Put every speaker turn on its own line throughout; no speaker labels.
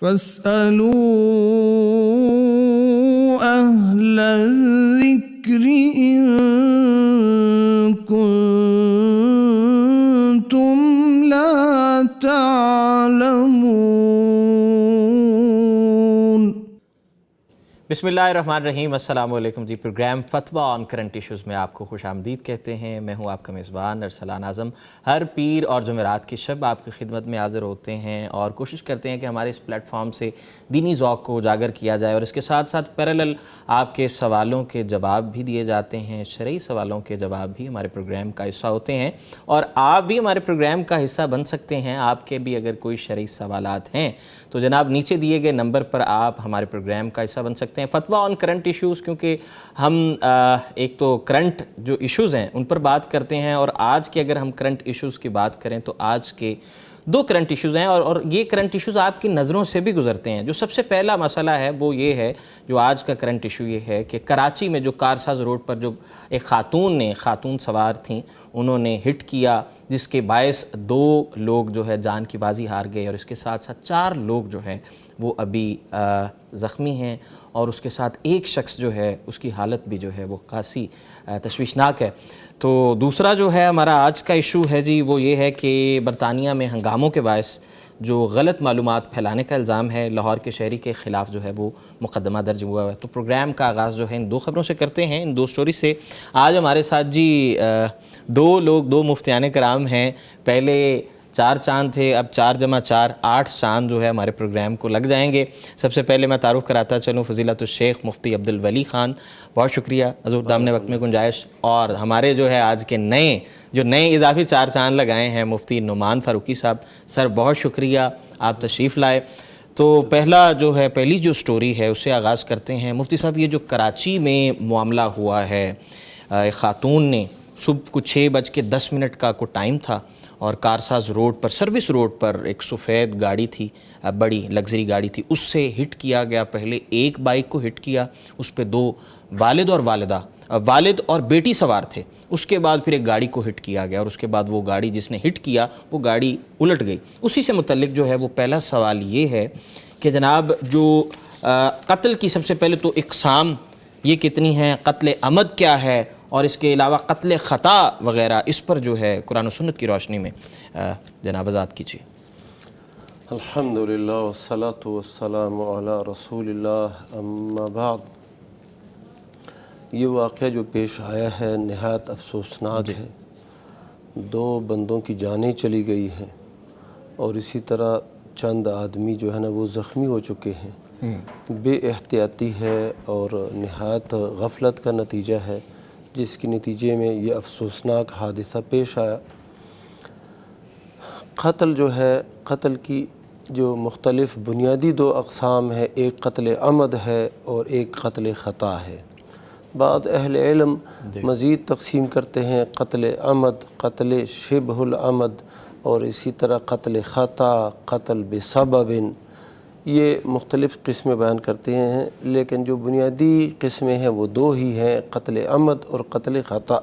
فاسألوا أهل الذكر إن كنتم لا تعلمون۔
بسم اللہ الرحمن الرحیم۔ السلام علیکم جی۔ پروگرام فتویٰ آن کرنٹ ایشوز میں آپ کو خوش آمدید کہتے ہیں۔ میں ہوں آپ کا میزبان ارسلان اعظم۔ ہر پیر اور جمعرات کی شب آپ کی خدمت میں حاضر ہوتے ہیں اور کوشش کرتے ہیں کہ ہمارے اس پلیٹ فارم سے دینی ذوق کو اجاگر کیا جائے، اور اس کے ساتھ ساتھ پیرالل آپ کے سوالوں کے جواب بھی دیے جاتے ہیں۔ شرعی سوالوں کے جواب بھی ہمارے پروگرام کا حصہ ہوتے ہیں، اور آپ بھی ہمارے پروگرام کا حصہ بن سکتے ہیں۔ آپ کے بھی اگر کوئی شرعی سوالات ہیں تو جناب نیچے دیے گئے نمبر پر آپ ہمارے پروگرام کا حصہ بن سکتے ہیں۔ فتویٰ آن کرنٹ ایشوز، کیونکہ ہم ایک تو کرنٹ جو ایشوز ہیں ان پر بات کرتے ہیں، اور آج کے اگر ہم کرنٹ ایشوز کی بات کریں تو آج کے دو کرنٹ ایشوز ہیں، اور یہ کرنٹ ایشوز آپ کی نظروں سے بھی گزرتے ہیں۔ جو سب سے پہلا مسئلہ ہے وہ یہ ہے، جو آج کا کرنٹ ایشو یہ ہے کہ کراچی میں جو کارساز روڈ پر جو ایک خاتون سوار تھیں، انہوں نے ہٹ کیا، جس کے باعث 2 لوگ جو ہے جان کی بازی ہار گئے، اور اس کے ساتھ ساتھ 4 لوگ جو ہیں وہ ابھی زخمی ہیں، اور اس کے ساتھ ایک شخص جو ہے اس کی حالت بھی جو ہے وہ خاصی تشویشناک ہے۔ تو دوسرا جو ہے ہمارا آج کا ایشو ہے جی، وہ یہ ہے کہ برطانیہ میں ہنگاموں کے باعث جو غلط معلومات پھیلانے کا الزام ہے، لاہور کے شہری کے خلاف جو ہے وہ مقدمہ درج ہوا ہے۔ تو پروگرام کا آغاز جو ہے ان 2 خبروں سے کرتے ہیں، ان 2 سٹوری سے۔ آج ہمارے ساتھ جی 2 مفتیان کرام ہیں۔ پہلے 4 چاند تھے، اب 4 جمع 4 8 چاند جو ہے ہمارے پروگرام کو لگ جائیں گے۔ سب سے پہلے میں تعارف کراتا چلوں فضیلت الشیخ مفتی عبدالولی خان، بہت شکریہ حضور، دامن وقت میں گنجائش۔ اور ہمارے جو ہے آج کے نئے اضافی 4 چاند لگائے ہیں مفتی نعمان فاروقی صاحب، سر بہت شکریہ آپ تشریف لائے۔ تو پہلی جو سٹوری ہے اس سے آغاز کرتے ہیں۔ مفتی صاحب، یہ جو کراچی میں معاملہ ہوا ہے، ایک خاتون نے صبح کو 6:10 کا کوئی ٹائم تھا، اور کارساز روڈ پر، سروس روڈ پر ایک سفید گاڑی تھی، بڑی لگژری گاڑی تھی، اس سے ہٹ کیا گیا۔ پہلے ایک بائک کو ہٹ کیا، اس پہ 2 والد اور والدہ، والد اور بیٹی سوار تھے۔ اس کے بعد پھر ایک گاڑی کو ہٹ کیا گیا، اور اس کے بعد وہ گاڑی جس نے ہٹ کیا وہ گاڑی الٹ گئی۔ اسی سے متعلق جو ہے وہ پہلا سوال یہ ہے کہ جناب جو قتل کی سب سے پہلے تو اقسام یہ کتنی ہیں، قتل عمد کیا ہے، اور اس کے علاوہ قتل خطا وغیرہ، اس پر جو ہے قرآن و سنت کی روشنی میں جناب وضاحت کیجیے۔
الحمدللہ والصلاة والسلام علی رسول اللہ، اما بعد۔ یہ واقعہ جو پیش آیا ہے نہایت افسوسناک ہے۔ 2 بندوں کی جانیں چلی گئی ہیں، اور اسی طرح چند آدمی جو ہے نا وہ زخمی ہو چکے ہیں۔ بے احتیاطی ہے اور نہایت غفلت کا نتیجہ ہے، جس کے نتیجے میں یہ افسوسناک حادثہ پیش آیا۔ قتل جو ہے، قتل کی جو مختلف بنیادی 2 اقسام ہے، ایک قتل عمد ہے اور ایک قتل خطا ہے۔ بعض اہل علم مزید تقسیم کرتے ہیں، قتل عمد، قتل شبہ العمد، اور اسی طرح قتل خطا، قتل بسبب، یہ مختلف قسمیں بیان کرتے ہیں، لیکن جو بنیادی قسمیں ہیں وہ 2 ہی ہیں، قتل عمد اور قتل خطا۔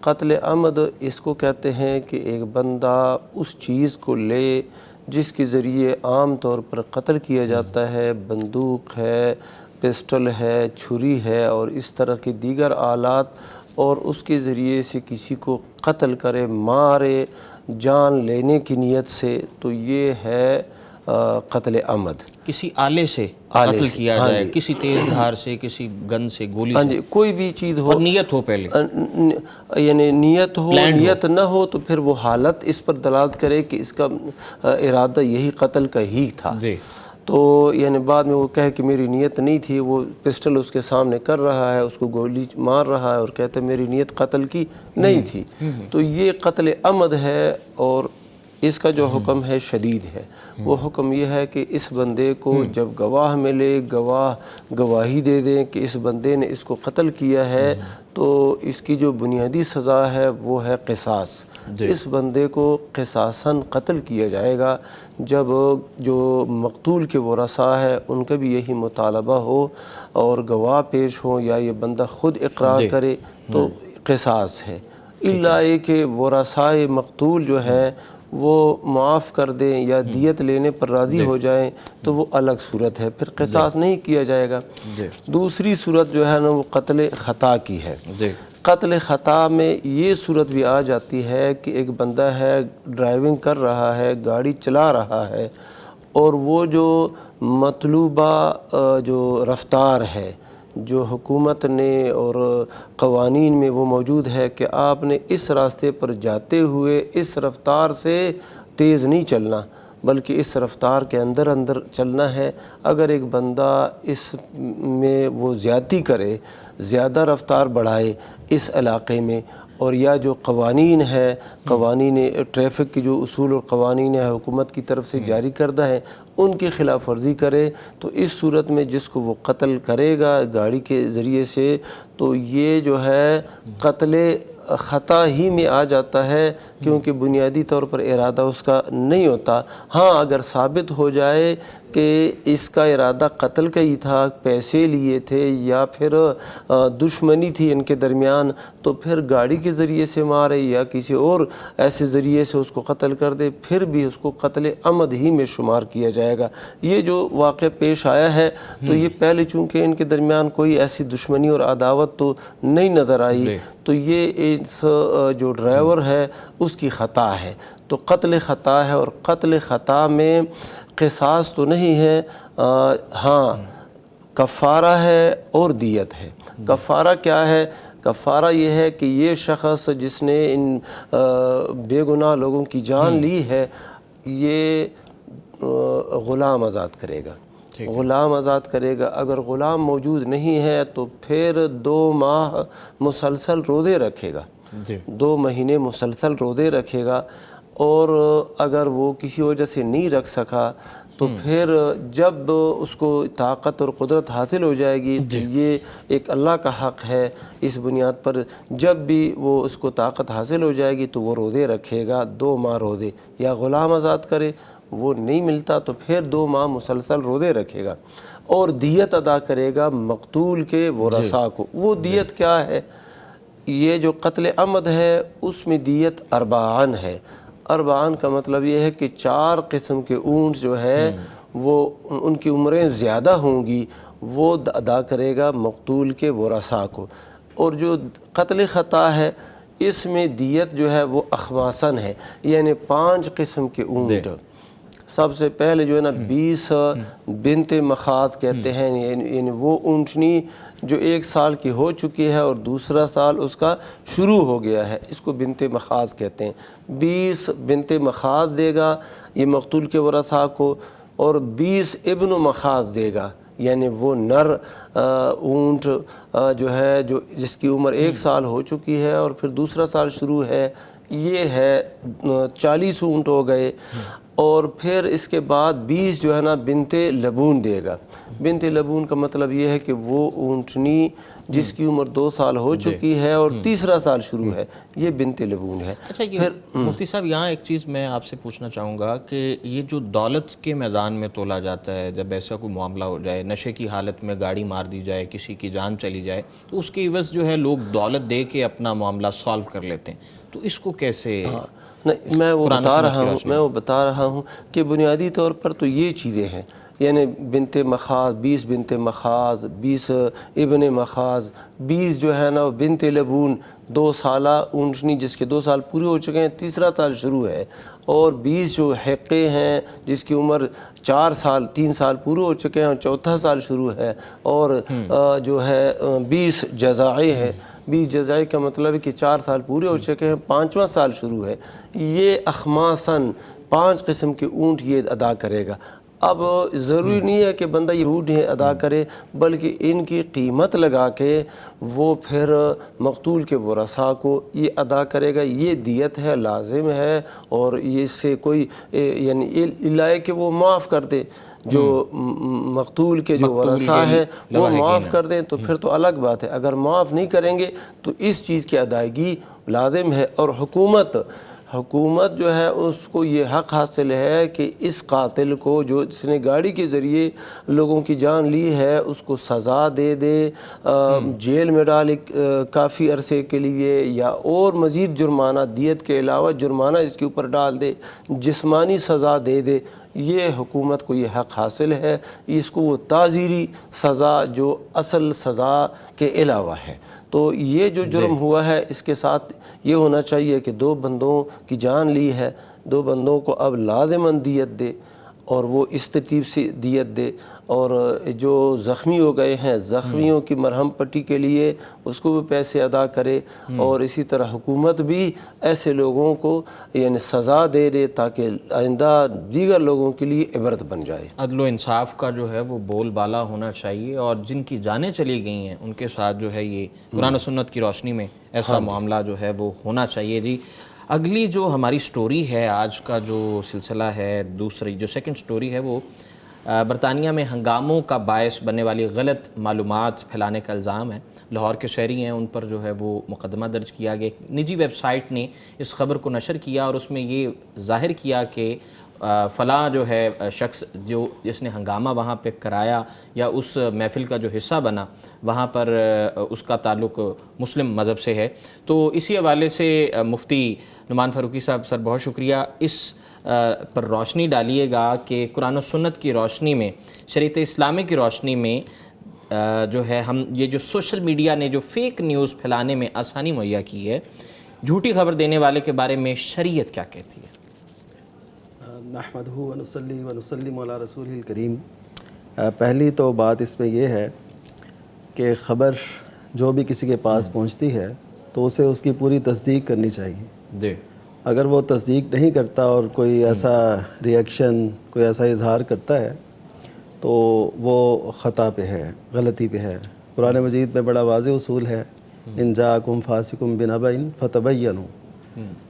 قتل عمد اس کو کہتے ہیں کہ ایک بندہ اس چیز کو لے جس کے ذریعے عام طور پر قتل کیا جاتا ہے، بندوق ہے، پسٹل ہے، چھری ہے، اور اس طرح کے دیگر آلات، اور اس کے ذریعے سے کسی کو قتل کرے، مارے، جان لینے کی نیت سے، تو یہ ہے قتل عمد۔
کسی آلے سے قتل کیا جائے، کسی تیز دھار سے، کسی گن سے، گولی سے،
کوئی بھی چیز ہو،
اور نیت ہو پہلے،
یعنی نیت ہو، نیت نہ ہو تو پھر وہ حالت اس پر دلالت کرے کہ اس کا ارادہ یہی قتل کا ہی تھا۔ تو یعنی بعد میں وہ کہے کہ میری نیت نہیں تھی، وہ پسٹل اس کے سامنے کر رہا ہے، اس کو گولی مار رہا ہے، اور کہتے ہیں میری نیت قتل کی نہیں تھی، تو یہ قتل عمد ہے، اور اس کا جو حکم ہے شدید ہے۔ وہ حکم یہ ہے کہ اس بندے کو جب گواہ ملے، گواہ گواہی دے دیں کہ اس بندے نے اس کو قتل کیا ہے، تو اس کی جو بنیادی سزا ہے وہ ہے قصاص۔ اس بندے کو قصاصاً قتل کیا جائے گا۔ جب جو مقتول کے ورثاء ہے ان کا بھی یہی مطالبہ ہو اور گواہ پیش ہوں، یا یہ بندہ خود اقرار کرے، تو قصاص ہے۔ الا یہ کہ ورثائے مقتول جو ہیں وہ معاف کر دیں یا دیت لینے پر راضی ہو جائیں تو وہ الگ صورت ہے، پھر قصاص نہیں کیا جائے گا۔ دوسری صورت جو ہے نا وہ قتل خطا کی ہے۔ قتل خطا میں یہ صورت بھی آ جاتی ہے کہ ایک بندہ ہے، ڈرائیونگ کر رہا ہے، گاڑی چلا رہا ہے، اور وہ جو مطلوبہ جو رفتار ہے جو حکومت نے اور قوانین میں وہ موجود ہے کہ آپ نے اس راستے پر جاتے ہوئے اس رفتار سے تیز نہیں چلنا بلکہ اس رفتار کے اندر اندر چلنا ہے۔ اگر ایک بندہ اس میں وہ زیادتی کرے، زیادہ رفتار بڑھائے اس علاقے میں، اور یا جو قوانین ہے، قوانین ٹریفک کی جو اصول اور قوانین ہے حکومت کی طرف سے جاری کردہ ہیں، ان کی خلاف ورزی کرے، تو اس صورت میں جس کو وہ قتل کرے گا گاڑی کے ذریعے سے تو یہ جو ہے قتل خطا ہی میں آ جاتا ہے، کیونکہ بنیادی طور پر ارادہ اس کا نہیں ہوتا۔ ہاں اگر ثابت ہو جائے کہ اس کا ارادہ قتل کا ہی تھا، پیسے لیے تھے یا پھر دشمنی تھی ان کے درمیان، تو پھر گاڑی کے ذریعے سے مارے یا کسی اور ایسے ذریعے سے اس کو قتل کر دے، پھر بھی اس کو قتل عمد ہی میں شمار کیا جائے گا۔ یہ جو واقعہ پیش آیا ہے تو یہ پہلے چونکہ ان کے درمیان کوئی ایسی دشمنی اور عداوت تو نہیں نظر آئی، تو یہ اس جو ڈرائیور ہے اس کی خطا ہے، تو قتل خطا ہے، اور قتل خطا میں قصاص تو نہیں ہے، ہاں کفارہ ہے اور دیت ہے۔ کفارہ کیا ہے؟ کفارہ یہ ہے کہ یہ شخص جس نے ان بے گناہ لوگوں کی جان لی ہے یہ غلام آزاد کرے گا، غلام آزاد کرے گا۔ اگر غلام موجود نہیں ہے تو پھر 2 ماہ مسلسل روزے رکھے گا، 2 مہینے مسلسل روزے رکھے گا، اور اگر وہ کسی وجہ سے نہیں رکھ سکا تو پھر جب اس کو طاقت اور قدرت حاصل ہو جائے گی تو یہ ایک اللہ کا حق ہے اس بنیاد پر، جب بھی وہ اس کو طاقت حاصل ہو جائے گی تو وہ روزے رکھے گا، 2 ماہ روزے، یا غلام آزاد کرے، وہ نہیں ملتا تو پھر 2 ماہ مسلسل روزے رکھے گا، اور دیت ادا کرے گا مقتول کے ورثاء کو۔ وہ دیت کیا ہے؟ یہ جو قتل عمد ہے اس میں دیت اربعان ہے۔ اربعان کا مطلب یہ ہے کہ 4 قسم کے اونٹ جو ہے وہ ان کی عمریں زیادہ ہوں گی، وہ ادا کرے گا مقتول کے ورثاء کو۔ اور جو قتل خطا ہے اس میں دیت جو ہے وہ اخماسن ہے، یعنی 5 قسم کے اونٹ۔ سب سے پہلے جو ہے نا 20 بنت مخاض کہتے ہیں، یعنی وہ اونٹنی جو 1 سال کی ہو چکی ہے اور دوسرا سال اس کا شروع ہو گیا ہے، اس کو بنت مخاض کہتے ہیں۔ 20 بنت مخاض دے گا یہ مقتول کے ورثاء کو، اور 20 ابن مخاض دے گا، یعنی وہ نر اونٹ جو ہے جو جس کی عمر 1 سال ہو چکی ہے اور پھر دوسرا سال شروع ہے، یہ ہے 40 اونٹ ہو گئے۔ اور پھر اس کے بعد 20 جو ہے نا بنت لبون دے گا۔ بنت لبون کا مطلب یہ ہے کہ وہ اونٹنی جس کی عمر 2 سال ہو چکی ہے اور تیسرا سال شروع ہے، یہ بنت لبون ہے۔
اچھا یہ مفتی صاحب یہاں ایک چیز میں آپ سے پوچھنا چاہوں گا کہ یہ جو دولت کے میدان میں تولا جاتا ہے، جب ایسا کوئی معاملہ ہو جائے، نشے کی حالت میں گاڑی مار دی جائے، کسی کی جان چلی جائے، تو اس کے عوض جو ہے لوگ دولت دے کے اپنا معاملہ سالو کر لیتے ہیں، تو اس کو کیسے؟
میں وہ بتا رہا ہوں کہ بنیادی طور پر تو یہ چیزیں ہیں، یعنی بنت مخاض، 20 بنت مخاض، 20 ابن مخاض، 20 جو ہے نا بنت لبون 2 سالہ اونٹنی جس کے 2 سال پورے ہو چکے ہیں، تیسرا سال شروع ہے، اور 20 جو حقے ہیں جس کی عمر 4 سال 3 سال پورے ہو چکے ہیں اور چوتھا سال شروع ہے، اور جو ہے 20 جزائے ہیں۔ 20 جزائے کا مطلب ہے کہ 4 سال پورے ہو چکے ہیں، 5واں سال شروع ہے۔ یہ اخماسن 5 قسم کے اونٹ یہ ادا کرے گا۔ اب ضروری نہیں ہے کہ بندہ یہ اونٹ ادا کرے، بلکہ ان کی قیمت لگا کے وہ پھر مقتول کے ورثاء کو یہ ادا کرے گا۔ یہ دیت ہے، لازم ہے، اور اس سے کوئی یعنی لائے کہ وہ معاف کر دے، جو مقتول کے جو ورثاء ہیں وہ معاف کر دیں تو پھر تو الگ بات ہے۔ اگر معاف نہیں کریں گے تو اس چیز کی ادائیگی لازم ہے، اور حکومت حکومت جو ہے اس کو یہ حق حاصل ہے کہ اس قاتل کو جو جس نے گاڑی کے ذریعے لوگوں کی جان لی ہے اس کو سزا دے دے، جیل میں ڈالے کافی عرصے کے لیے، یا اور مزید جرمانہ، دیت کے علاوہ جرمانہ اس کے اوپر ڈال دے، جسمانی سزا دے دے، یہ حکومت کو یہ حق حاصل ہے۔ اس کو وہ تعزیری سزا جو اصل سزا کے علاوہ ہے، تو یہ جو جرم ہوا ہے اس کے ساتھ یہ ہونا چاہیے کہ 2 بندوں کی جان لی ہے، 2 بندوں کو اب لازماً دیت دے، اور وہ اس ترتیب سے دیت دے، اور جو زخمی ہو گئے ہیں زخمیوں کی مرہم پٹی کے لیے اس کو بھی پیسے ادا کرے، اور اسی طرح حکومت بھی ایسے لوگوں کو یعنی سزا دے دے تاکہ آئندہ دیگر لوگوں کے لیے عبرت بن جائے۔
عدل و انصاف کا جو ہے وہ بول بالا ہونا چاہیے، اور جن کی جانیں چلی گئی ہیں ان کے ساتھ جو ہے یہ قرآن و سنت کی روشنی میں ایسا معاملہ جو ہے وہ ہونا چاہیے۔ جی اگلی جو ہماری سٹوری ہے، آج کا جو سلسلہ ہے، دوسری جو سیکنڈ سٹوری ہے، وہ برطانیہ میں ہنگاموں کا باعث بننے والی غلط معلومات پھیلانے کا الزام ہے۔ لاہور کے شہری ہیں، ان پر جو ہے وہ مقدمہ درج کیا گیا۔ ایک نجی ویب سائٹ نے اس خبر کو نشر کیا اور اس میں یہ ظاہر کیا کہ فلاں جو ہے شخص جس نے ہنگامہ وہاں پہ کرایا یا اس محفل کا جو حصہ بنا، وہاں پر اس کا تعلق مسلم مذہب سے ہے۔ تو اسی حوالے سے مفتی نعمان فاروقی صاحب، سر بہت شکریہ، اس پر روشنی ڈالیے گا کہ قرآن و سنت کی روشنی میں، شریعت اسلامی کی روشنی میں جو ہے ہم یہ جو سوشل میڈیا نے جو فیک نیوز پھیلانے میں آسانی مہیا کی ہے، جھوٹی خبر دینے والے کے بارے میں شریعت کیا کہتی ہے؟
نحمدہ ونصلی ونسلم علی رسولہ الکریم۔ پہلی تو بات اس میں یہ ہے کہ خبر جو بھی کسی کے پاس پہنچتی ہے تو اسے اس کی پوری تصدیق کرنی چاہیے۔
جی،
اگر وہ تصدیق نہیں کرتا اور کوئی ایسا ریئیکشن، کوئی ایسا اظہار کرتا ہے تو وہ خطا پہ ہے، غلطی پہ ہے۔ قرآن مجید میں بڑا واضح اصول ہے، ان جاءکم فاسق بنبأ فتبینوا۔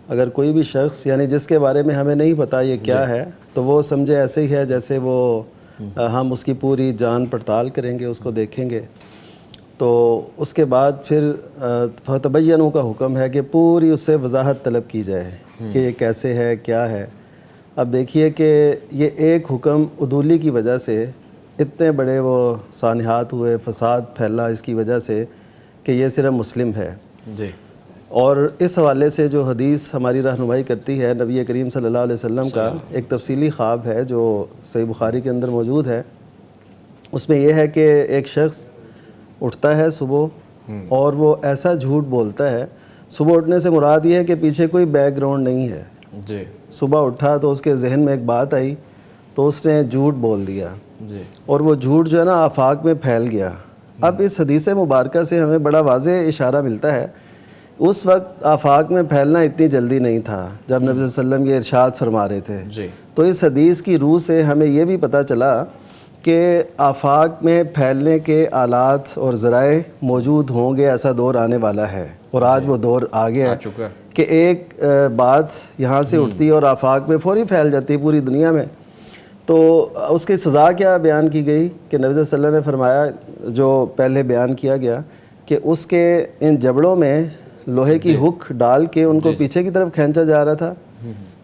اگر کوئی بھی شخص یعنی جس کے بارے میں ہمیں نہیں پتہ یہ کیا ہے، تو وہ سمجھے ایسے ہی ہے جیسے وہ ہم اس کی پوری جان پڑتال کریں گے، اس کو دیکھیں گے، تو اس کے بعد پھر فتبینوا کا حکم ہے کہ پوری اس سے وضاحت طلب کی جائے کہ یہ کیسے ہے، کیا ہے۔ اب دیکھیے کہ یہ ایک حکم عدولی کی وجہ سے اتنے بڑے وہ سانحات ہوئے، فساد پھیلا اس کی وجہ سے کہ یہ صرف مسلم ہے۔
جی،
اور اس حوالے سے جو حدیث ہماری رہنمائی کرتی ہے نبی کریم صلی اللہ علیہ وسلم کا ایک تفصیلی خواب ہے جو صحیح بخاری کے اندر موجود ہے، اس میں یہ ہے کہ ایک شخص اٹھتا ہے صبح اور وہ ایسا جھوٹ بولتا ہے، صبح اٹھنے سے مراد یہ ہے کہ پیچھے کوئی بیک گراؤنڈ نہیں ہے۔
جی،
صبح اٹھا تو اس کے ذہن میں ایک بات آئی تو اس نے جھوٹ بول دیا،
جی،
اور وہ جھوٹ جو ہے نا آفاق میں پھیل گیا۔ اب اس حدیث مبارکہ سے ہمیں بڑا واضح اشارہ ملتا ہے، اس وقت آفاق میں پھیلنا اتنی جلدی نہیں تھا جب نبی صلی اللہ علیہ وسلم یہ ارشاد فرما رہے تھے۔
جی،
تو اس حدیث کی روح سے ہمیں یہ بھی پتہ چلا کہ آفاق میں پھیلنے کے آلات اور ذرائع موجود ہوں گے، ایسا دور آنے والا ہے، اور آج وہ دور آ گیا ہے کہ ایک بات یہاں سے اٹھتی ہے اور آفاق میں فوری پھیل جاتی ہے پوری دنیا میں۔ تو اس کی سزا کیا بیان کی گئی کہ نبی صلی اللہ علیہ وسلم نے فرمایا، جو پہلے بیان کیا گیا، کہ اس کے ان جبڑوں میں لوہے کی ہک ڈال کے ان کو پیچھے کی طرف کھینچا جا رہا تھا،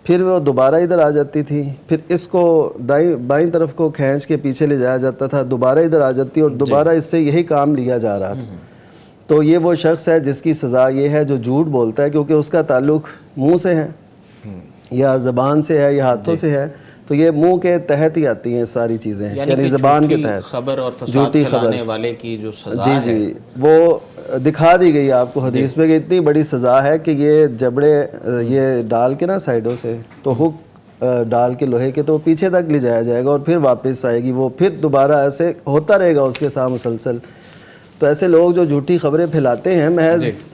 پھر وہ دوبارہ ادھر آ جاتی تھی، پھر اس کو بائیں طرف کو کھینچ کے پیچھے لے جایا جاتا تھا، دوبارہ ادھر آ جاتی اور دوبارہ اس سے یہی کام لیا جا رہا تھا۔ تو یہ وہ شخص ہے جس کی سزا یہ ہے جو جھوٹ بولتا ہے، کیونکہ اس کا تعلق منہ سے ہے یا زبان سے ہے یا ہاتھوں سے ہے، تو یہ منہ کے تحت ہی آتی ہیں ساری چیزیں، یعنی زبان کے تحت۔
خبر اور فساد پھیلانے والے کی جو سزا ہے،
جی وہ دکھا دی گئی آپ کو حدیث میں کہ اتنی بڑی سزا ہے کہ یہ جبڑے یہ ڈال کے نا سائڈوں سے تو ہک ڈال کے لوہے کے تو پیچھے تک لے جایا جائے گا اور پھر واپس آئے گی، وہ پھر دوبارہ ایسے ہوتا رہے گا اس کے ساتھ مسلسل۔ تو ایسے لوگ جو جھوٹی خبریں پھیلاتے ہیں محض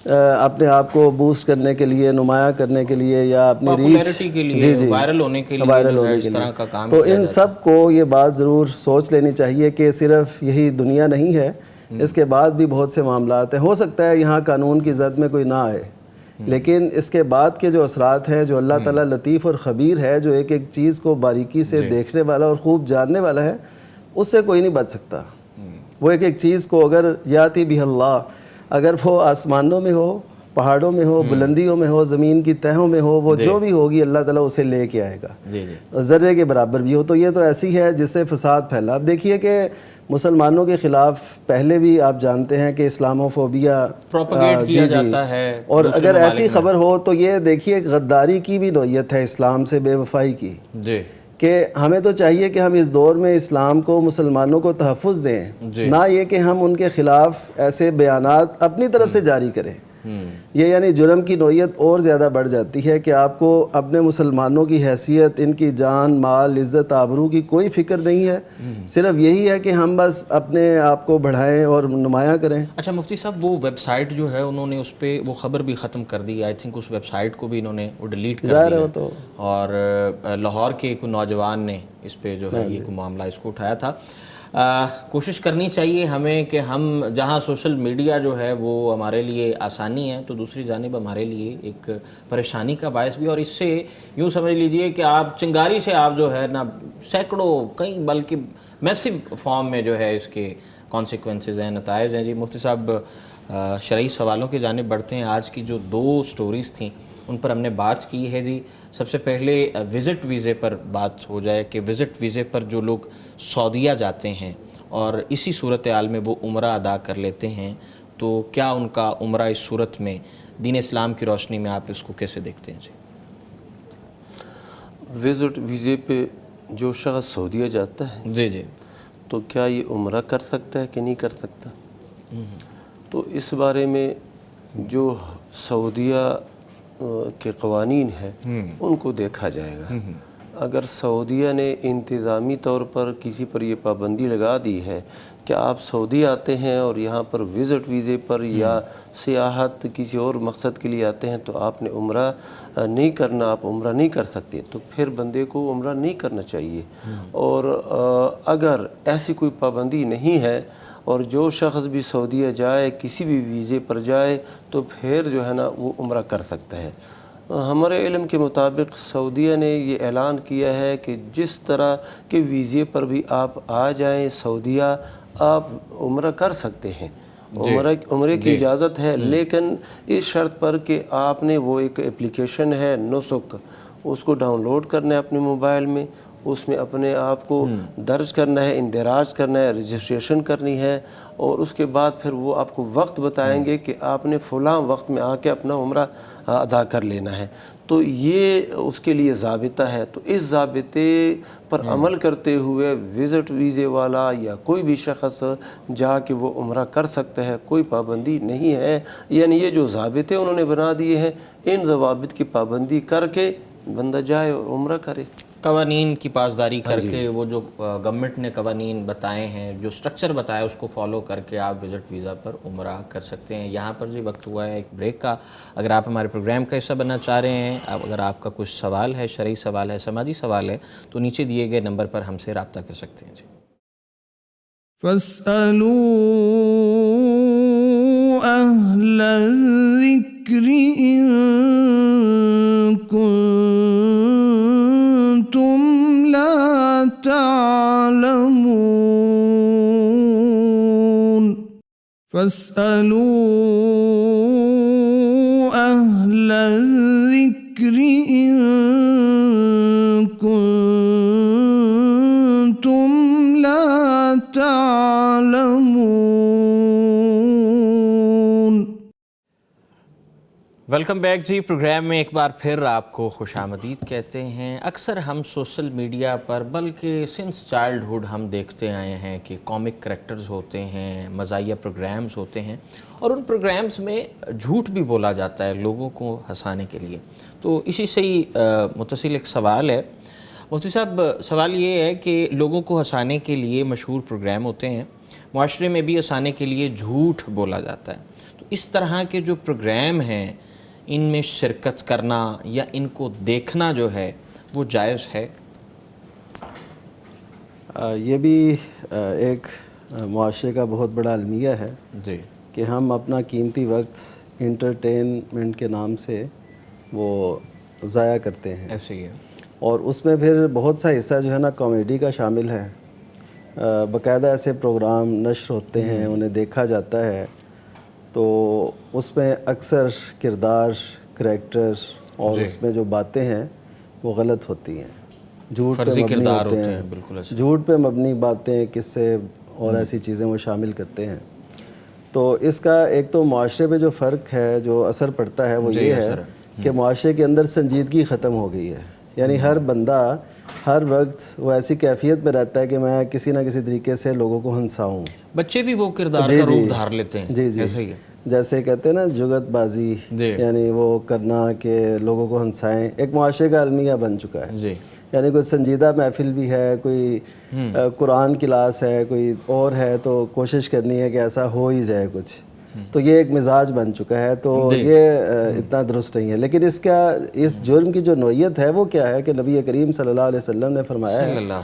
اپنے آپ کو بوسٹ کرنے کے لیے، نمایاں کرنے کے لیے یا اپنی ریچ
کے لیے، وائرل ہونے کے لیے اس طرح کا کام،
تو ان سب کو یہ بات ضرور سوچ لینی چاہیے کہ صرف یہی دنیا نہیں ہے، اس کے بعد بھی بہت سے معاملات ہیں۔ ہو سکتا ہے یہاں قانون کی زد میں کوئی نہ آئے، لیکن اس کے بعد کے جو اثرات ہیں، جو اللہ تعالیٰ لطیف اور خبیر ہے، جو ایک ایک چیز کو باریکی سے دیکھنے والا اور خوب جاننے والا ہے، اس سے کوئی نہیں بچ سکتا۔ وہ ایک ایک چیز کو اگر یاتی بھی اللہ، اگر وہ آسمانوں میں ہو پہاڑوں میں ہو، بلندیوں میں ہو، زمین کی تہوں میں ہو، وہ جو بھی ہوگی اللہ تعالیٰ اسے لے کے آئے گا،
جی جی
ذرے کے برابر بھی ہو. تو یہ تو ایسی ہے جس سے فساد پھیلا. اب دیکھیے کہ مسلمانوں کے خلاف پہلے بھی آپ جانتے ہیں کہ اسلاموفوبیا
پروپیگیٹ کیا جاتا ہے،
اور اگر ایسی خبر ہو تو یہ دیکھیے غداری کی بھی نوعیت ہے، اسلام سے بے وفائی کی.
جی
کہ ہمیں تو چاہیے کہ ہم اس دور میں اسلام کو، مسلمانوں کو تحفظ دیں، نہ یہ کہ ہم ان کے خلاف ایسے بیانات اپنی طرف سے جاری کریں. یہ یعنی جرم کی نوعیت اور زیادہ بڑھ جاتی ہے کہ آپ کو اپنے مسلمانوں کی حیثیت، ان کی جان مال عزت آبرو کی کوئی فکر نہیں ہے، صرف یہی ہے کہ ہم بس اپنے آپ کو بڑھائیں اور نمایاں کریں.
اچھا مفتی صاحب، وہ ویب سائٹ جو ہے انہوں نے اس پہ وہ خبر بھی ختم کر دی. آئی تھنک اس ویب سائٹ کو بھی انہوں نے وہ ڈیلیٹ کر دیا،
تو
اور لاہور کے ایک نوجوان نے اس پہ جو ہے یہ معاملہ اس کو اٹھایا تھا. کوشش کرنی چاہیے ہمیں کہ ہم جہاں سوشل میڈیا جو ہے وہ ہمارے لیے آسانی ہے تو دوسری جانب ہمارے لیے ایک پریشانی کا باعث بھی. اور اس سے یوں سمجھ لیجئے کہ آپ چنگاری سے آپ جو ہے نا سینکڑوں کئی بلکہ میسو فارم میں جو ہے اس کے کانسیکوینسز ہیں، نتائج ہیں. جی مفتی صاحب شرعی سوالوں کی جانب بڑھتے ہیں. آج کی جو 2 سٹوریز تھیں ان پر ہم نے بات کی ہے. جی سب سے پہلے وزٹ ویزے پر بات ہو جائے کہ وزٹ ویزے پر جو لوگ سعودیہ جاتے ہیں اور اسی صورتحال میں وہ عمرہ ادا کر لیتے ہیں تو کیا ان کا عمرہ اس صورت میں دین اسلام کی روشنی میں آپ اس کو کیسے دیکھتے ہیں؟ جی
وزٹ ویزے پہ جو شخص سعودیہ جاتا ہے
جی جی
تو کیا یہ عمرہ کر سکتا ہے کہ نہیں کر سکتا؟ تو اس بارے میں جو سعودیہ کے قوانین ہیں ان کو دیکھا جائے گا. اگر سعودیہ نے انتظامی طور پر کسی پر یہ پابندی لگا دی ہے کہ آپ سعودی آتے ہیں اور یہاں پر وزٹ ویزے پر یا سیاحت کسی اور مقصد کے لیے آتے ہیں تو آپ نے عمرہ نہیں کرنا، آپ عمرہ نہیں کر سکتے، تو پھر بندے کو عمرہ نہیں کرنا چاہیے. اور اگر ایسی کوئی پابندی نہیں ہے اور جو شخص بھی سعودیہ جائے کسی بھی ویزے پر جائے تو پھر جو ہے نا وہ عمرہ کر سکتا ہے. ہمارے علم کے مطابق سعودیہ نے یہ اعلان کیا ہے کہ جس طرح کے ویزے پر بھی آپ آ جائیں سعودیہ آپ عمرہ کر سکتے ہیں، عمرے کی اجازت ہے، لیکن اس شرط پر کہ آپ نے وہ ایک اپلیکیشن ہے نسک، اس کو ڈاؤن لوڈ کرنا ہے اپنے موبائل میں، اس میں اپنے آپ کو درج کرنا ہے، اندراج کرنا ہے، رجسٹریشن کرنی ہے، اور اس کے بعد پھر وہ آپ کو وقت بتائیں گے کہ آپ نے فلاں وقت میں آ کے اپنا عمرہ ادا کر لینا ہے. تو یہ اس کے لیے ضابطہ ہے. تو اس ضابطے پر عمل کرتے ہوئے وزٹ ویزے والا یا کوئی بھی شخص جا کے وہ عمرہ کر سکتا ہے، کوئی پابندی نہیں ہے. یعنی یہ جو ضابطے انہوں نے بنا دیے ہیں ان ضوابط کی پابندی کر کے بندہ جائے اور عمرہ کرے.
قوانین کی پاسداری کر کے وہ جو گورنمنٹ نے قوانین بتائے ہیں، جو سٹرکچر بتایا اس کو فالو کر کے آپ وزٹ ویزا پر عمرہ کر سکتے ہیں. یہاں پر جی وقت ہوا ہے ایک بریک کا. اگر آپ ہمارے پروگرام کا حصہ بننا چاہ رہے ہیں، اگر آپ کا کچھ سوال ہے، شرعی سوال ہے، سماجی سوال ہے، تو نیچے دیے گئے نمبر پر ہم سے رابطہ کر سکتے ہیں. جی
فاسألوا أهل الذكر إن كنتم لا تعلمون فاسألوا أهل الذكر إن كنتم لا تعلمون.
ویلکم بیک جی. پروگرام میں ایک بار پھر آپ کو خوش آمدید کہتے ہیں. اکثر ہم سوشل میڈیا پر بلکہ سنس چائلڈہڈ ہم دیکھتے آئے ہیں کہ کامک کریکٹرز ہوتے ہیں، مزاحیہ پروگرامز ہوتے ہیں، اور ان پروگرامز میں جھوٹ بھی بولا جاتا ہے لوگوں کو ہنسانے کے لیے. تو اسی سے ہی متصل ایک سوال ہے مفتی صاحب. سوال یہ ہے کہ لوگوں کو ہنسانے کے لیے مشہور پروگرام ہوتے ہیں، معاشرے میں بھی ہنسانے کے لیے جھوٹ بولا جاتا ہے. تو اس طرح کے جو پروگرام ہیں ان میں شرکت کرنا یا ان کو دیکھنا جو ہے وہ جائز ہے؟
یہ بھی ایک معاشرے کا بہت بڑا المیہ ہے
جی
کہ ہم اپنا قیمتی وقت انٹرٹینمنٹ کے نام سے وہ ضائع کرتے ہیں.
ایسے ہی ہے.
اور اس میں پھر بہت سا حصہ جو ہے نا کامیڈی کا شامل ہے. باقاعدہ ایسے پروگرام نشر ہوتے ہیں، انہیں دیکھا جاتا ہے. تو اس میں اکثر کردار، کریکٹر اور اس میں جو باتیں ہیں وہ غلط ہوتی ہیں، جھوٹ پہ مبنی ہوتے ہیں،
بالکل
جھوٹ پہ مبنی باتیں، قصے اور ایسی چیزیں وہ شامل کرتے ہیں۔ تو اس کا ایک تو معاشرے پہ جو فرق ہے، جو اثر پڑتا ہے وہ یہ ہے کہ معاشرے کے اندر سنجیدگی ختم ہو گئی ہے، یعنی ہر بندہ ہر وقت وہ ایسی کیفیت میں رہتا ہے کہ میں کسی نہ کسی طریقے سے لوگوں کو ہنساؤں۔
بچے بھی وہ کردار کا روپ دھار لیتے ہیں،
جی
ایسا ہی ہے،
جیسے کہتے ہیں نا جگت بازی، یعنی وہ کرنا کہ لوگوں کو ہنسائیں، ایک معاشرے کا المیہ بن چکا ہے۔
جی
یعنی کوئی سنجیدہ محفل بھی ہے، کوئی قرآن کلاس ہے، کوئی اور ہے، تو کوشش کرنی ہے کہ ایسا ہو ہی جائے کچھ، تو یہ ایک مزاج بن چکا ہے، تو یہ اتنا درست نہیں ہے۔ لیکن اس جرم کی جو نوعیت ہے وہ کیا ہے کہ نبی کریم صلی اللہ علیہ وسلم نے فرمایا ہے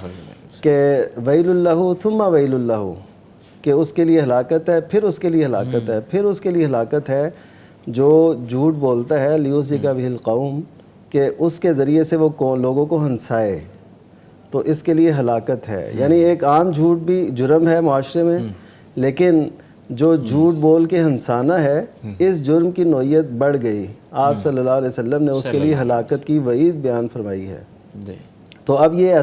کہ ویل اللہ ثم ویل اللہ، کہ اس کے لیے ہلاکت ہے، پھر اس کے لیے ہلاکت ہے، پھر اس کے لیے ہلاکت ہے جو جھوٹ بولتا ہے لیوزک بہ القوم، کہ اس کے ذریعے سے وہ لوگوں کو ہنسائے، تو اس کے لیے ہلاکت ہے۔ یعنی ایک عام جھوٹ بھی جرم ہے معاشرے میں، لیکن جو جھوٹ بول کے ہنسانا ہے، اس جرم کی نوعیت بڑھ گئی۔ آپ صلی اللہ علیہ وسلم نے اس کے لیے ہلاکت کی وعید بیان فرمائی ہے۔ تو اب یہ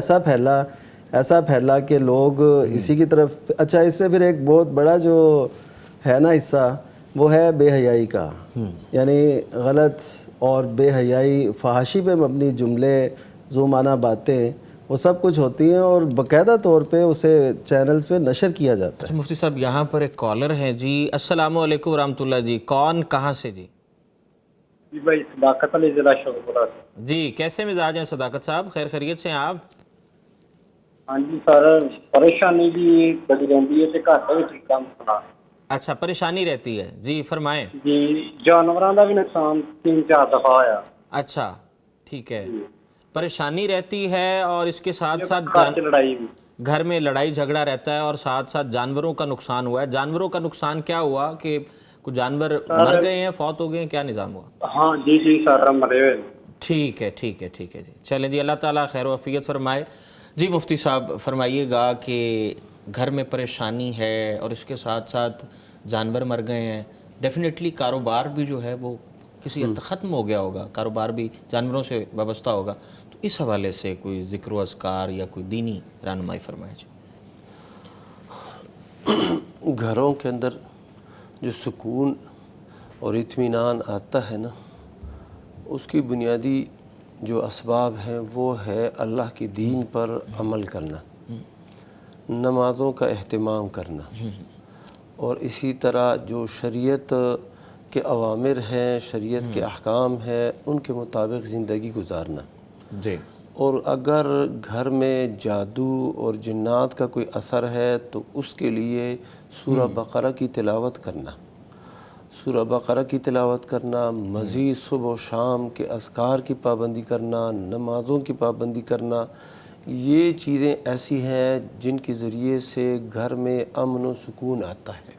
ایسا پھیلا کہ لوگ اسی کی طرف، اچھا اس میں پھر ایک بہت بڑا جو ہے نا حصہ، وہ ہے بے حیائی کا، یعنی غلط اور بے حیائی، فحاشی پہ مبنی جملے، ذو معنی باتیں، وہ سب کچھ ہوتی ہیں اور باقاعدہ طور پہ اسے چینلز پہ نشر کیا جاتا ہے۔
مفتی صاحب یہاں پر ایک کالر ہیں جی، السلام علیکم ورحمۃ اللہ جی، کون کہاں سے جی؟
جی بھائی صداقت علی ضلع شوقپورہ سے۔
جی کیسے مزاج ہیں صداقت صاحب، خیر خیریت سے ہیں آپ؟
ہاں جی سر، پریشانی جی بڑی رہتی ہے تے گھر وچ کام کرنا۔
اچھا پریشانی رہتی ہے، جی فرمائیں۔
جی جانوراں دا بھی نقصان 3-4 دفعہ ہویا۔
اچھا ٹھیک ہے، پریشانی رہتی ہے اور اس کے ساتھ ساتھ
گھر چ لڑائی بھی،
گھر میں لڑائی جھگڑا رہتا ہے اور ساتھ ساتھ جانوروں کا نقصان ہوا ہے۔ جانوروں کا نقصان کیا ہوا کہ کچھ جانور مر گئے ہیں، فوت ہو گئے ہیں، کیا نظام ہوا؟
ہاں جی جی سر مرے ہوئے۔
ٹھیک ہے ٹھیک ہے ٹھیک ہے جی، چلیں جی، اللہ تعالیٰ خیر و عافیت فرمائے۔ جی مفتی صاحب فرمائیے گا کہ گھر میں پریشانی ہے اور اس کے ساتھ ساتھ جانور مر گئے ہیں، ڈیفینیٹلی کاروبار بھی جو ہے وہ کسی حد تک ختم ہو گیا ہوگا، کاروبار بھی جانوروں سے وابستہ ہوگا، تو اس حوالے سے کوئی ذکر و اذکار یا کوئی دینی رہنمائی فرمائے جی۔
گھروں کے اندر جو سکون اور اطمینان آتا ہے نا، اس کی بنیادی جو اسباب ہیں وہ ہے اللہ کی دین پر عمل کرنا، نمازوں کا اہتمام کرنا، اور اسی طرح جو شریعت کے اوامر ہیں، شریعت کے احکام ہیں، ان کے مطابق زندگی گزارنا۔
جی،
اور اگر گھر میں جادو اور جنات کا کوئی اثر ہے تو اس کے لیے سورہ بقرہ کی تلاوت کرنا، سورہ بقرہ کی تلاوت کرنا، مزید صبح و شام کے اذکار کی پابندی کرنا، نمازوں کی پابندی کرنا، یہ چیزیں ایسی ہیں جن کے ذریعے سے گھر میں امن و سکون آتا ہے۔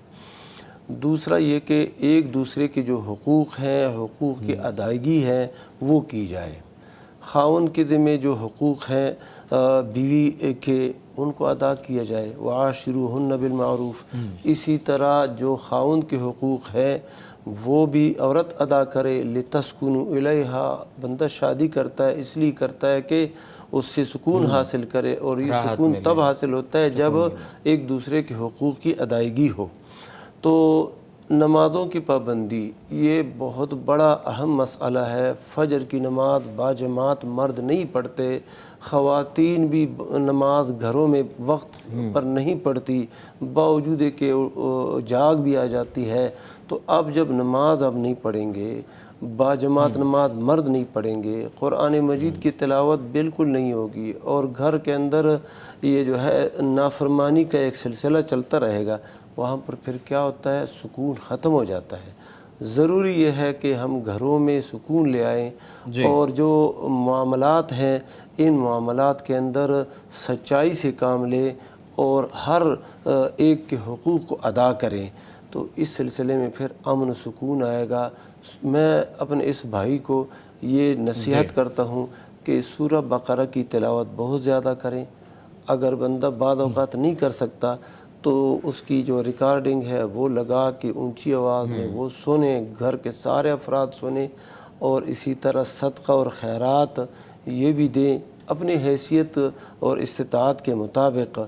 دوسرا یہ کہ ایک دوسرے کے جو حقوق ہیں، حقوق کی ادائیگی ہے وہ کی جائے۔ خاوند کے ذمہ جو حقوق ہیں بیوی کے، ان کو ادا کیا جائے، وعاشروہن بالمعروف۔ اسی طرح جو خاوند کے حقوق ہیں وہ بھی عورت ادا کرے، لتسکنوا الیہا، بندہ شادی کرتا ہے اس لیے کرتا ہے کہ اس سے سکون حاصل کرے، اور یہ سکون تب حاصل ہوتا ہے جب ایک دوسرے کے حقوق کی ادائیگی ہو۔ تو نمازوں کی پابندی یہ بہت بڑا اہم مسئلہ ہے۔ فجر کی نماز باجماعت مرد نہیں پڑھتے، خواتین بھی نماز گھروں میں وقت پر نہیں پڑھتی، باوجود کہ جاگ بھی آ جاتی ہے۔ تو اب جب نماز اب نہیں پڑھیں گے، باجماعت نماز مرد نہیں پڑھیں گے، قرآن مجید کی تلاوت بالکل نہیں ہوگی، اور گھر کے اندر یہ جو ہے نافرمانی کا ایک سلسلہ چلتا رہے گا، وہاں پر پھر کیا ہوتا ہے، سکون ختم ہو جاتا ہے۔ ضروری یہ ہے کہ ہم گھروں میں سکون لے آئیں، اور جو معاملات ہیں ان معاملات کے اندر سچائی سے کام لیں اور ہر ایک کے حقوق کو ادا کریں، تو اس سلسلے میں پھر امن و سکون آئے گا۔ میں اپنے اس بھائی کو یہ نصیحت کرتا ہوں کہ سورہ بقرہ کی تلاوت بہت زیادہ کریں۔ اگر بندہ بعض اوقات نہیں کر سکتا تو اس کی جو ریکارڈنگ ہے وہ لگا کے اونچی آواز میں وہ سنیں، گھر کے سارے افراد سنیں، اور اسی طرح صدقہ اور خیرات یہ بھی دیں اپنی حیثیت اور استطاعت کے مطابق،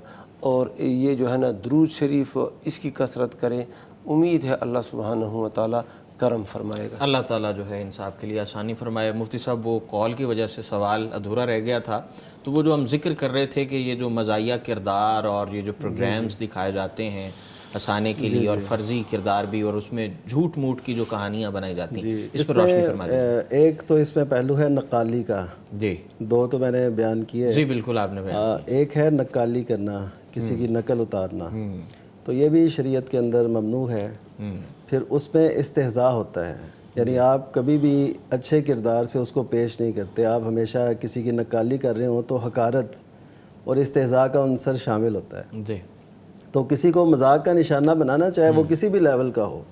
اور یہ جو ہے نا درود شریف اس کی کثرت کریں. امید ہے اللہ سبحانہ و تعالیٰ کرم فرمائے گا.
اللہ تعالیٰ جو ہے ان صاحب کے لیے آسانی فرمائے. مفتی صاحب وہ کال کی وجہ سے سوال ادھورا رہ گیا تھا، تو وہ جو ہم ذکر کر رہے تھے کہ یہ جو مزاحیہ کردار اور یہ جو پروگرامز دکھائے جاتے ہیں ہنسانے کے لیے، اور فرضی کردار بھی، اور اس میں جھوٹ موٹ کی جو کہانیاں بنائی جاتی ہیں، اس پر روشنی فرما دیں.
ایک تو اس میں پہلو ہے نقالی کا،
جی
دو تو میں نے بیان کیے.
جی بالکل آپ نے بیان
ایک ہے نقالی کرنا، کسی کی نقل اتارنا، تو یہ بھی شریعت کے اندر ممنوع ہے. پھر اس میں استہزاء ہوتا ہے، یعنی آپ کبھی بھی اچھے کردار سے اس کو پیش نہیں کرتے، آپ ہمیشہ کسی کی نقالی کر رہے ہوں تو حقارت اور استہزاء کا عنصر شامل ہوتا ہے.
جی
تو کسی کو مذاق کا نشانہ بنانا، چاہے وہ کسی بھی لیول کا ہو،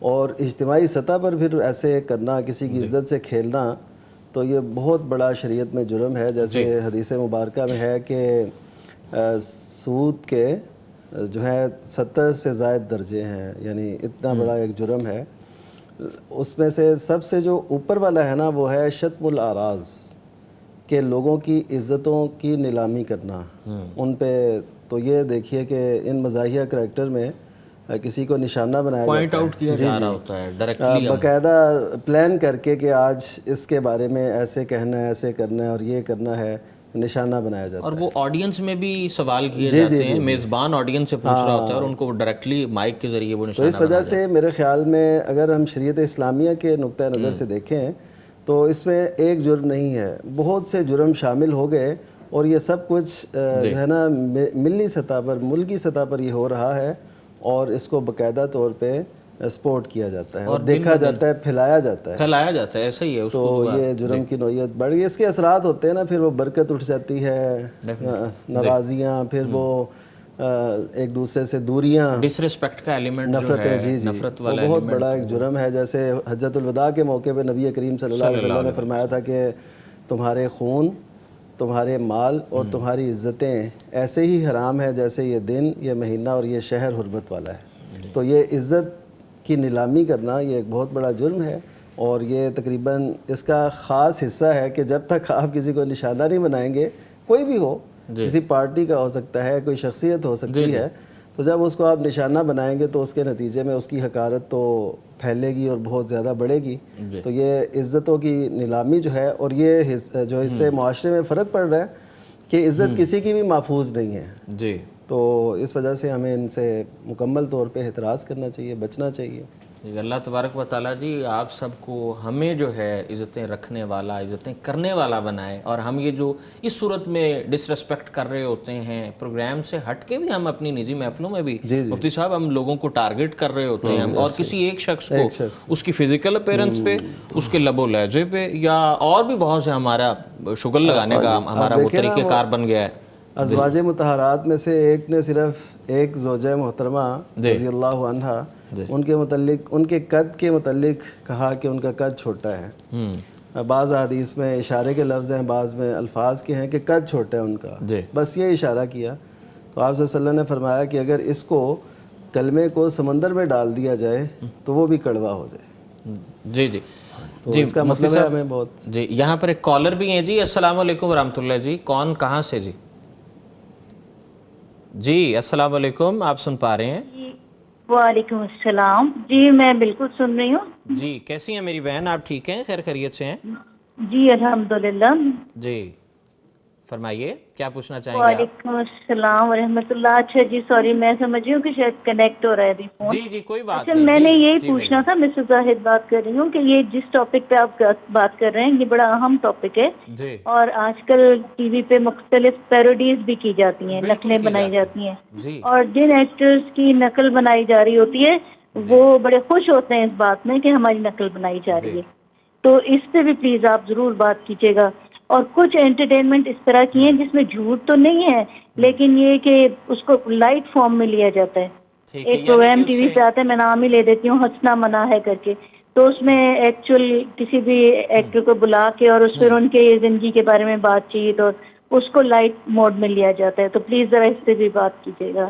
اور اجتماعی سطح پر پھر ایسے کرنا، کسی کی عزت سے کھیلنا، تو یہ بہت بڑا شریعت میں جرم ہے. جیسے حدیث مبارکہ میں ہے کہ سود کے جو ہے 70 سے زائد درجے ہیں، یعنی اتنا بڑا ایک جرم ہے. اس میں سے سب سے جو اوپر والا ہے نا وہ ہے شتم الاعراض، کہ لوگوں کی عزتوں کی نیلامی کرنا ان پہ. تو یہ دیکھیے کہ ان مزاحیہ کریکٹر میں کسی کو نشانہ بنایا
پوائنٹ
جاتا ہے،
آؤٹ کیا جا رہا ہوتا ہے ڈائریکٹلی،
باقاعدہ پلان کر کے کہ آج اس کے بارے میں ایسے کہنا ہے، ایسے کرنا ہے، اور یہ کرنا ہے، نشانہ بنایا جاتا ہے.
اور وہ آڈینس میں بھی سوال کیے جاتے ہیں، میزبان آڈینس سے پوچھ رہا ہوتا ہے اور ان کو ڈائریکٹلی مائک کے ذریعے وہ
تو
نشانہ
اس وجہ سے میرے خیال میں اگر ہم شریعت اسلامیہ کے نقطہ نظر سے دیکھیں تو اس میں ایک جرم نہیں ہے، بہت سے جرم شامل ہو گئے، اور یہ سب کچھ جو ہے نا ملی سطح پر، ملکی سطح پر یہ ہو رہا ہے، اور اس کو باقاعدہ طور پہ سپورٹ کیا جاتا ہے اور دیکھا جاتا ہے، پھیلایا جاتا ہے.
ایسا ہی ہے. اس
تو یہ جرم کی نوعیت بڑھ گئی. اس کے اثرات ہوتے ہیں نا، پھر وہ برکت اٹھ جاتی ہے، ناراضیاں، پھر وہ ایک دوسرے سے دوریاں،
ڈس ریسپیکٹ کا ایلیمنٹ،
نفرتیں. جی نفرت والا بہت بڑا ایک جرم ہے. جیسے حجۃ الوداع کے موقع پہ نبی کریم صلی اللہ علیہ وسلم نے فرمایا تھا کہ تمہارے خون، تمہارے مال اور تمہاری عزتیں ایسے ہی حرام ہے جیسے یہ دن، یہ مہینہ اور یہ شہر حرمت والا ہے. تو یہ عزت کی نیلامی کرنا یہ ایک بہت بڑا جرم ہے، اور یہ تقریباً اس کا خاص حصہ ہے کہ جب تک آپ کسی کو نشانہ نہیں بنائیں گے، کوئی بھی ہو، کسی پارٹی کا ہو سکتا ہے، کوئی شخصیت ہو سکتی ہے، تو جب اس کو آپ نشانہ بنائیں گے تو اس کے نتیجے میں اس کی حقارت تو پھیلے گی اور بہت زیادہ بڑھے گی. تو یہ عزتوں کی نیلامی جو ہے، اور یہ جو اس سے معاشرے میں فرق پڑ رہا ہے کہ عزت کسی کی بھی محفوظ نہیں ہے.
جی
تو اس وجہ سے ہمیں ان سے مکمل طور پہ احتراز کرنا چاہیے، بچنا چاہیے.
اللہ تبارک و تعالیٰ جی آپ سب کو، ہمیں جو ہے عزتیں رکھنے والا، عزتیں کرنے والا بنائے، اور ہم یہ جو اس صورت میں ڈس ریسپیکٹ کر رہے ہوتے ہیں پروگرام سے ہٹ کے بھی، ہم اپنی نجی محفلوں میں بھی مفتی صاحب ہم لوگوں کو ٹارگٹ کر رہے ہوتے ہیں، اور کسی ایک شخص کو اس کی فزیکل اپیرنس پہ، اس کے لب و لہجے پہ، یا اور بھی بہت سے ہمارا شگل لگانے کا ہمارا وہ طریقہ کار بن گیا ہے.
ازواج مطہرات میں سے ایک نے صرف ایک زوجہ محترمہ رضی اللہ عنہا، ان کے متعلق، ان کے قد کے متعلق کہا کہ ان کا قد چھوٹا ہے. بعض حدیث میں اشارے کے لفظ ہیں، بعض میں الفاظ کے ہیں کہ قد چھوٹا ہے ان کا، بس یہ اشارہ کیا. تو آپ صلی اللہ علیہ وسلم نے فرمایا کہ اگر اس کو، کلمے کو سمندر میں ڈال دیا جائے تو وہ بھی کڑوا ہو جائے.
جی جی
تو اس کا مطلب ہے ہمیں بہت.
جی یہاں پر ایک کالر بھی ہیں. جی السلام علیکم ورحمۃ اللہ. جی کون کہاں سے؟ جی السلام علیکم، آپ سن پا رہے ہیں؟
وعلیکم السلام. جی میں بالکل سن رہی ہوں.
جی کیسی ہیں میری بہن؟ آپ ٹھیک ہیں؟ خیر خیریت سے ہیں؟
جی الحمدللہ.
جی فرمائیے کیا پوچھنا چاہیں گے آپ؟
وعلیکم السلام ورحمۃ اللہ. اچھا جی سوری، میں سمجھ رہی ہوں کہ شاید کنیکٹ ہو رہا ہے ابھی فون.
جی جی کوئی بات
اچھا
نہیں.
میں نے یہی پوچھنا تھا، مسز زاہد بات کر رہی ہوں، کہ یہ جس ٹاپک پہ آپ بات کر رہے ہیں یہ بڑا اہم ٹاپک ہے، اور آج کل ٹی وی پہ مختلف پیروڈیز بھی کی جاتی ہیں، نقلیں بنائی جاتی ہیں، اور جن ایکٹرز کی نقل بنائی جا رہی ہوتی ہے وہ بڑے خوش ہوتے ہیں اس بات میں کہ ہماری نقل بنائی جا رہی ہے. تو اس پہ بھی پلیز آپ ضرور بات کیجیے گا. اور کچھ انٹرٹینمنٹ اس طرح کی ہیں جس میں جھوٹ تو نہیں ہے، لیکن یہ کہ اس کو لائٹ فارم میں لیا جاتا ہے. ایک پروگرام ٹی وی پہ آتا ہے، میں نام ہی لے دیتی ہوں، ہنسنا منع ہے کر کے، تو اس میں ایکچوئل کسی بھی ایکٹر کو بلا کے اور اس پھر ان کے زندگی کے بارے میں بات چیت، اور اس کو لائٹ موڈ میں لیا جاتا ہے. تو پلیز ذرا اس پہ بھی بات کیجیے گا.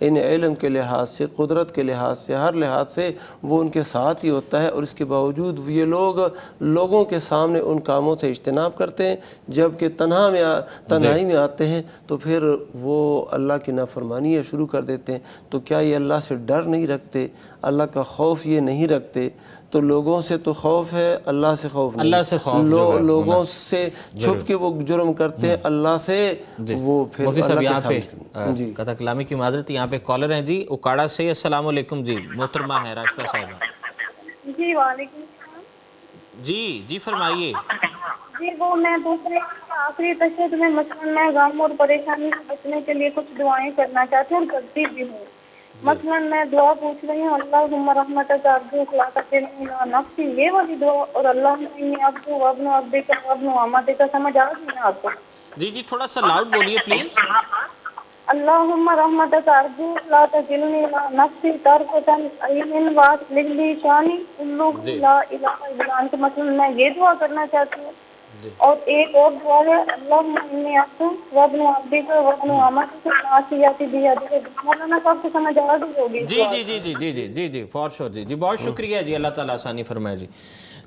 ان علم کے لحاظ سے، قدرت کے لحاظ سے، ہر لحاظ سے وہ ان کے ساتھ ہی ہوتا ہے، اور اس کے باوجود یہ لوگ لوگوں کے سامنے ان کاموں سے اجتناب کرتے ہیں، جبکہ تنہائی میں آتے ہیں تو پھر وہ اللہ کی نافرمانیاں شروع کر دیتے ہیں۔ تو کیا یہ اللہ سے ڈر نہیں رکھتے، اللہ کا خوف یہ نہیں رکھتے؟ تو لوگوں سے تو خوف ہے، اللہ سے خوف نہیں۔
اللہ سے خوف
لوگوں سے چھپ کے وہ جرم کرتے ہیں، اللہ سے وہ پھر
مفتی صاحب
اللہ
یہاں
کے
پہ
سامنے۔
قطع کلامی کی معذرت، یہاں پہ کالر ہیں جی اکاڑا سے۔ السلام علیکم جی، محترمہ ہیں راشدہ صاحبہ۔
جی وعلیکم السلام۔
جی فرمائیے۔
جی وہ میں دوسرے آخری تشہد میں مثلاً میں غم اور پریشانی سے بچنے کے لیے کچھ دعائیں کرنا چاہتی ہوں اور کرتی بھی ہوں۔ مثلاً میں دعا پوچھ رہی ہوں، اللہم رحمتک ارجو لا تکلنی الی نفسی، یہ والی دعا، اور اللہم انی عبد و ابن عبدک و ابن امتک، سمجھ آ رہی ہے آپ کو؟
جی تھوڑا سا لاؤڈ بولیے پلیز۔
اللہم رحمتک ارجو لا تکلنی الی نفسی طرفۃ عین واصلح لی شانی کلہ لا الہ الا انت۔ مثلاً میں یہ دعا کرنا چاہتی ہوں۔ اور ایک اور دعا ہے، اللہم انی عبد و ابن عبدک و ابن امتک ناصیتی بیدک۔ مولانا صاحب کو سمجھ آ رہی ہوگی؟
جی فور شور جی بہت شکریہ جی، اللہ تعالیٰ آسانی فرمائے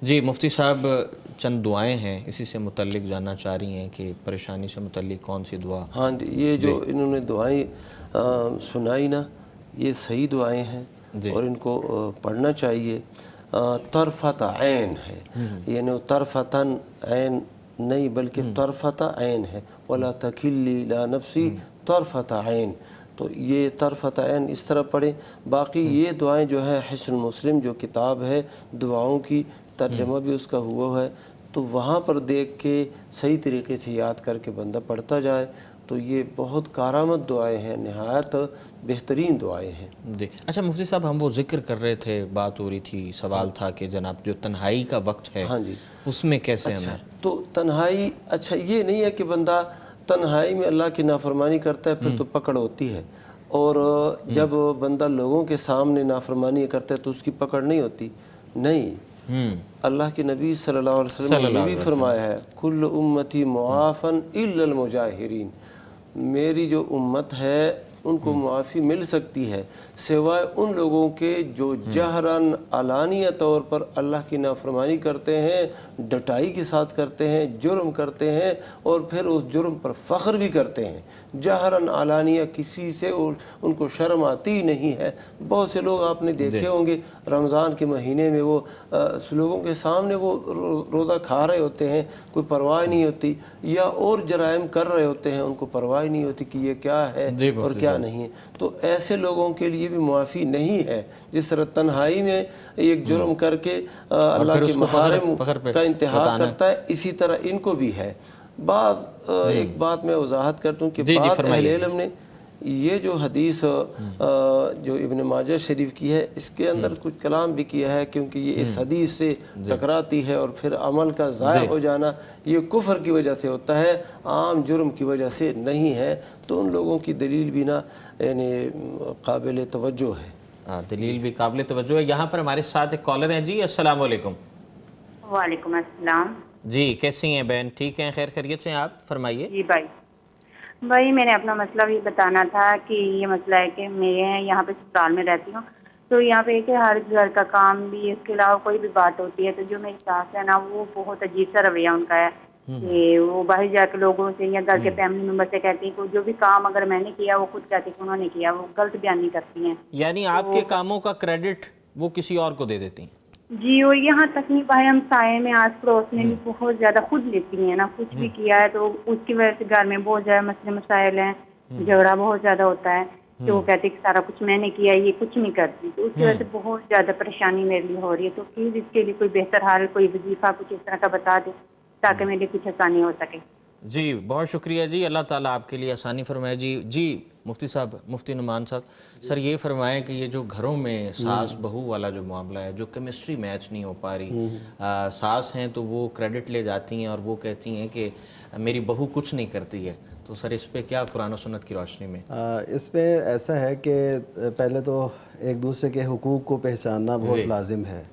جی۔ مفتی صاحب چند دعائیں ہیں اسی سے متعلق جاننا چاہ رہی ہیں کہ پریشانی سے متعلق کون سی دعا؟
ہاں جی، یہ جو انہوں نے دعائیں سنائی نا، یہ صحیح دعائیں ہیں اور ان کو پڑھنا چاہیے۔ طرفت عین ہے، یعنی طرفتاً عین نہیں بلکہ طرفت عین ہے، ولا تکلنی الی نفسی طرفت عین۔ تو یہ طرفت عین اس طرح پڑھیں۔ باقی یہ دعائیں جو ہے حصن مسلم جو کتاب ہے دعاؤں کی، ترجمہ بھی اس کا ہوا ہے، تو وہاں پر دیکھ کے صحیح طریقے سے یاد کر کے بندہ پڑھتا جائے تو یہ بہت کارآمد دعائیں ہیں، نہایت بہترین دعائیں ہیں۔
جی اچھا مفتی صاحب، ہم وہ ذکر کر رہے تھے، بات ہو رہی تھی، سوال تھا کہ جناب جو تنہائی کا وقت ہے
ہاں جی،
اس میں کیسے ہمیں؟
تو تنہائی، اچھا یہ نہیں ہے کہ بندہ تنہائی میں اللہ کی نافرمانی کرتا ہے پھر تو پکڑ ہوتی ہے، اور جب بندہ لوگوں کے سامنے نافرمانی کرتا ہے تو اس کی پکڑ نہیں ہوتی، نہیں۔ اللہ کے نبی صلی اللہ علیہ وسلم نے یہ بھی فرمایا ہے، کل امتی معافن الا المجاہرین، میری جو امت ہے ان کو معافی مل سکتی ہے سوائے ان لوگوں کے جو جہراً علانیہ طور پر اللہ کی نافرمانی کرتے ہیں، ڈٹائی کے ساتھ کرتے ہیں، جرم کرتے ہیں اور پھر اس جرم پر فخر بھی کرتے ہیں۔ جہراً علانیہ کسی سے ان کو شرم آتی نہیں ہے۔ بہت سے لوگ آپ نے دیکھے ہوں گے رمضان کے مہینے میں وہ لوگوں کے سامنے وہ روزہ کھا رہے ہوتے ہیں، کوئی پرواہ نہیں ہوتی، یا اور جرائم کر رہے ہوتے ہیں، ان کو پرواہ نہیں ہوتی کہ یہ کیا ہے اور کیا نہیں ہے۔ تو ایسے لوگوں کے لیے بھی معافی نہیں ہے۔ جس طرح تنہائی میں ایک جرم کر کے اللہ کے محارم کا انتہاک کرتا ہے، اسی طرح ان کو بھی ہے۔ ایک بات میں وضاحت کرتا ہوں کہ بعض اہل علم نے یہ جو حدیث جو ابن ماجہ شریف کی ہے اس کے اندر کچھ کلام بھی کیا ہے، کیونکہ یہ اس حدیث سے ٹکراتی ہے اور پھر عمل کا ضائع ہو جانا یہ کفر کی وجہ سے ہوتا ہے، عام جرم کی وجہ سے نہیں ہے۔ تو ان لوگوں کی دلیل بھی نا یعنی قابل توجہ ہے۔
ہاں دلیل بھی قابل توجہ ہے۔ یہاں پر ہمارے ساتھ ایک کالر ہیں جی، السلام علیکم۔
وعلیکم السلام۔
جی کیسی ہیں بہن؟ ٹھیک ہیں، خیر خیریت سے ہیں آپ؟ فرمائیے۔
جی بھائی میں نے اپنا مسئلہ بھی بتانا تھا کہ یہ مسئلہ ہے کہ میں یہاں پہ سسرال میں رہتی ہوں، تو یہاں پہ کہ ہر گھر کا کام بھی، اس کے علاوہ کوئی بھی بات ہوتی ہے تو جو میری ساس ہے نا وہ بہت عجیب سا رویہ ان کا ہے کہ وہ باہر جا کے لوگوں سے یا گھر کے فیملی ممبر سے کہتی ہیں کہ جو بھی کام اگر میں نے کیا وہ خود کہتی کہ انہوں نے کیا، وہ غلط بیانی کرتی ہیں۔
یعنی آپ کے کاموں کا کریڈٹ وہ کسی اور کو دے دیتی ہیں؟
جی، اور یہاں تک نہیں بھائی ہم سائے میں آس پڑوس میں بھی بہت زیادہ خود لیتی ہیں نا، کچھ بھی کیا ہے تو اس کی وجہ سے گھر میں بہت زیادہ مسئلے مسائل ہیں، جھگڑا بہت زیادہ ہوتا ہے کہ وہ کہتے کہ سارا کچھ میں نے کیا، یہ کچھ نہیں کرتی، تو اس کی وجہ سے بہت زیادہ پریشانی میرے لیے ہو رہی ہے۔ تو پلیز اس کے لیے کوئی بہتر حال، کوئی وظیفہ کچھ اس طرح کا بتا دے تاکہ میرے لیے کچھ آسانی ہو سکے۔
جی بہت شکریہ جی، اللہ تعالیٰ آپ کے لیے آسانی فرمائے جی مفتی صاحب، مفتی نعمان صاحب، سر یہ فرمائیں کہ یہ جو گھروں میں ساس بہو والا جو معاملہ ہے، جو کیمسٹری میچ نہیں ہو پا رہی، ساس ہیں تو وہ کریڈٹ لے جاتی ہیں اور وہ کہتی ہیں کہ میری بہو کچھ نہیں کرتی ہے، تو سر اس پہ کیا قرآن و سنت کی روشنی میں؟
اس میں ایسا ہے کہ پہلے تو ایک دوسرے کے حقوق کو پہچاننا بہت لازم ہے،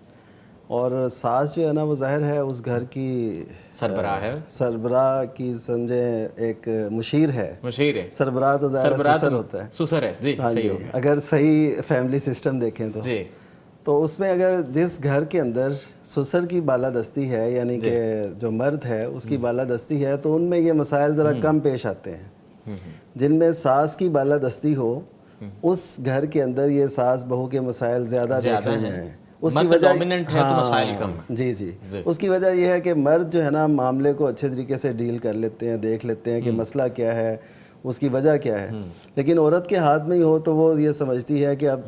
اور ساس جو ہے نا وہ ظاہر ہے اس گھر کی
سربراہ ہے،
سربراہ کی سمجھیں ایک مشیر ہے،
مشیر ہے،
سربراہ تو ظاہر سسر ہوتا ہے،
سسر ہے جی،
ہاں
صحیح
جی،
ہو گیا
اگر صحیح فیملی سسٹم دیکھیں تو
جی،
تو اس میں اگر جس گھر کے اندر سسر کی بالادستی ہے یعنی کہ جو مرد ہے اس کی بالادستی ہے تو ان میں یہ مسائل ذرا کم پیش آتے ہیں. جن میں ساس کی بالادستی ہو اس گھر کے اندر یہ ساس بہو کے مسائل زیادہ دیکھنے میں ہیں. اس کی وجہ
ڈومیننٹ ہے تو مسائل کم ہیں.
جی جی، اس کی وجہ یہ ہے کہ مرد جو ہے نا معاملے کو اچھے طریقے سے ڈیل کر لیتے ہیں، دیکھ لیتے ہیں کہ مسئلہ کیا ہے، اس کی وجہ کیا ہے. لیکن عورت کے ہاتھ میں ہی ہو تو وہ یہ سمجھتی ہے کہ اب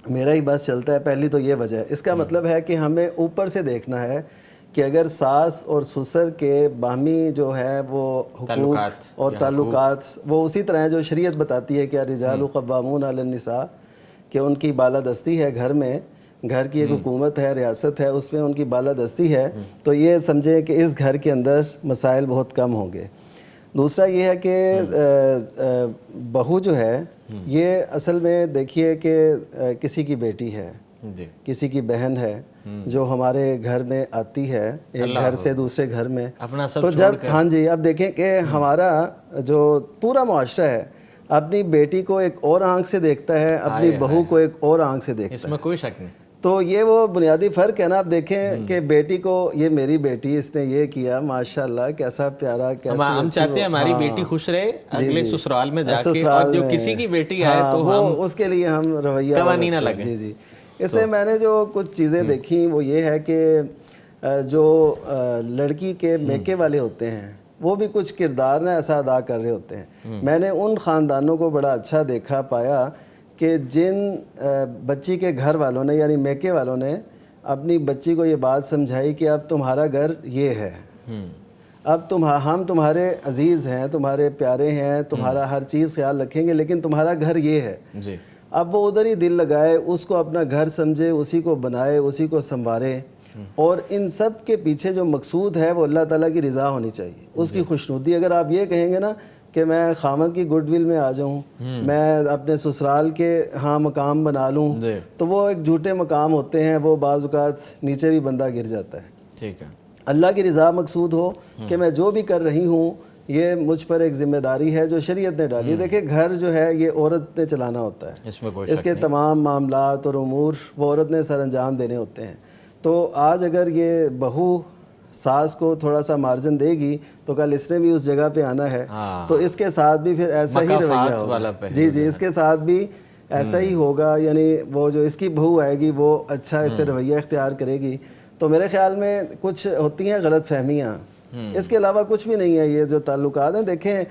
میرا ہی بس چلتا ہے. پہلی تو یہ وجہ ہے. اس کا مطلب ہے کہ ہمیں اوپر سے دیکھنا ہے کہ اگر ساس اور سسر کے باہمی جو ہے وہ حقوق اور تعلقات وہ اسی طرح ہیں جو شریعت بتاتی ہے کہ الرجال قوامون علی النساء، کہ ان کی بالادستی ہے گھر میں، گھر کی ایک حکومت ہے، ریاست ہے، اس میں ان کی بالادستی ہے، تو یہ سمجھیں کہ اس گھر کے اندر مسائل بہت کم ہوں گے. دوسرا یہ ہے کہ بہو جو ہے یہ اصل میں دیکھیے کہ کسی کی بیٹی ہے، کسی کی بہن ہے جو ہمارے گھر میں آتی ہے ایک گھر سے دوسرے گھر میں. تو جب ہاں جی اب دیکھیں کہ ہمارا جو پورا معاشرہ ہے اپنی بیٹی کو ایک اور آنکھ سے دیکھتا ہے، اپنی بہو کو ایک اور آنکھ سے دیکھتا ہے.
اس میں کوئی شک نہیں.
تو یہ وہ بنیادی فرق ہے نا. آپ دیکھیں کہ بیٹی کو یہ میری بیٹی اس نے یہ کیا، ماشاءاللہ کیسا پیارا، کیسا
ہم چاہتے ہیں ہماری بیٹی خوش رہے اگلے سسرال میں جا کے، اور جو کسی کی بیٹی آئے تو
وہ اس کے لیے ہم رویہ
قوانی نہ لگے.
جی جی. اس سے میں نے جو کچھ چیزیں دیکھیں وہ یہ ہے کہ جو لڑکی کے میکے والے ہوتے ہیں وہ بھی کچھ کردار نہ ایسا ادا کر رہے ہوتے ہیں. میں نے ان خاندانوں کو بڑا اچھا دیکھا پایا کہ جن بچی کے گھر والوں نے یعنی میکے والوں نے اپنی بچی کو یہ بات سمجھائی کہ اب تمہارا گھر یہ ہے، اب ہم تمہارے عزیز ہیں، تمہارے پیارے ہیں، تمہارا ہر چیز خیال رکھیں گے، لیکن تمہارا گھر یہ ہے. اب وہ ادھر ہی دل لگائے، اس کو اپنا گھر سمجھے، اسی کو بنائے، اسی کو سنوارے. اور ان سب کے پیچھے جو مقصود ہے وہ اللہ تعالیٰ کی رضا ہونی چاہیے، اس کی خوشنودی. اگر آپ یہ کہیں گے نا کہ میں خامد کی گڈ ول میں آ جاؤں، میں اپنے سسرال کے ہاں مقام بنا لوں، تو وہ ایک جھوٹے مقام ہوتے ہیں، وہ بعض اوقات نیچے بھی بندہ گر جاتا ہے. ٹھیک ہے. اللہ کی رضا مقصود ہو کہ میں جو بھی کر رہی ہوں یہ مجھ پر ایک ذمہ داری ہے جو شریعت نے ڈالی. دیکھیں گھر جو ہے یہ عورت نے چلانا ہوتا ہے، اس کے تمام معاملات اور امور وہ عورت نے سر انجام دینے ہوتے ہیں. تو آج اگر یہ بہو ساس کو تھوڑا سا مارجن دے گی تو کل اس نے بھی اس جگہ پہ آنا ہے، تو اس کے ساتھ بھی پھر ایسا ہی رویہ ہوگا. جی جی، اس کے ساتھ بھی ایسا ہی ہوگا. یعنی وہ جو اس کی بہو آئے گی وہ اچھا اس سے رویہ اختیار کرے گی. تو میرے خیال میں کچھ ہوتی ہیں غلط فہمیاں، اس کے علاوہ کچھ بھی نہیں ہے. یہ جو تعلقات ہیں دیکھیں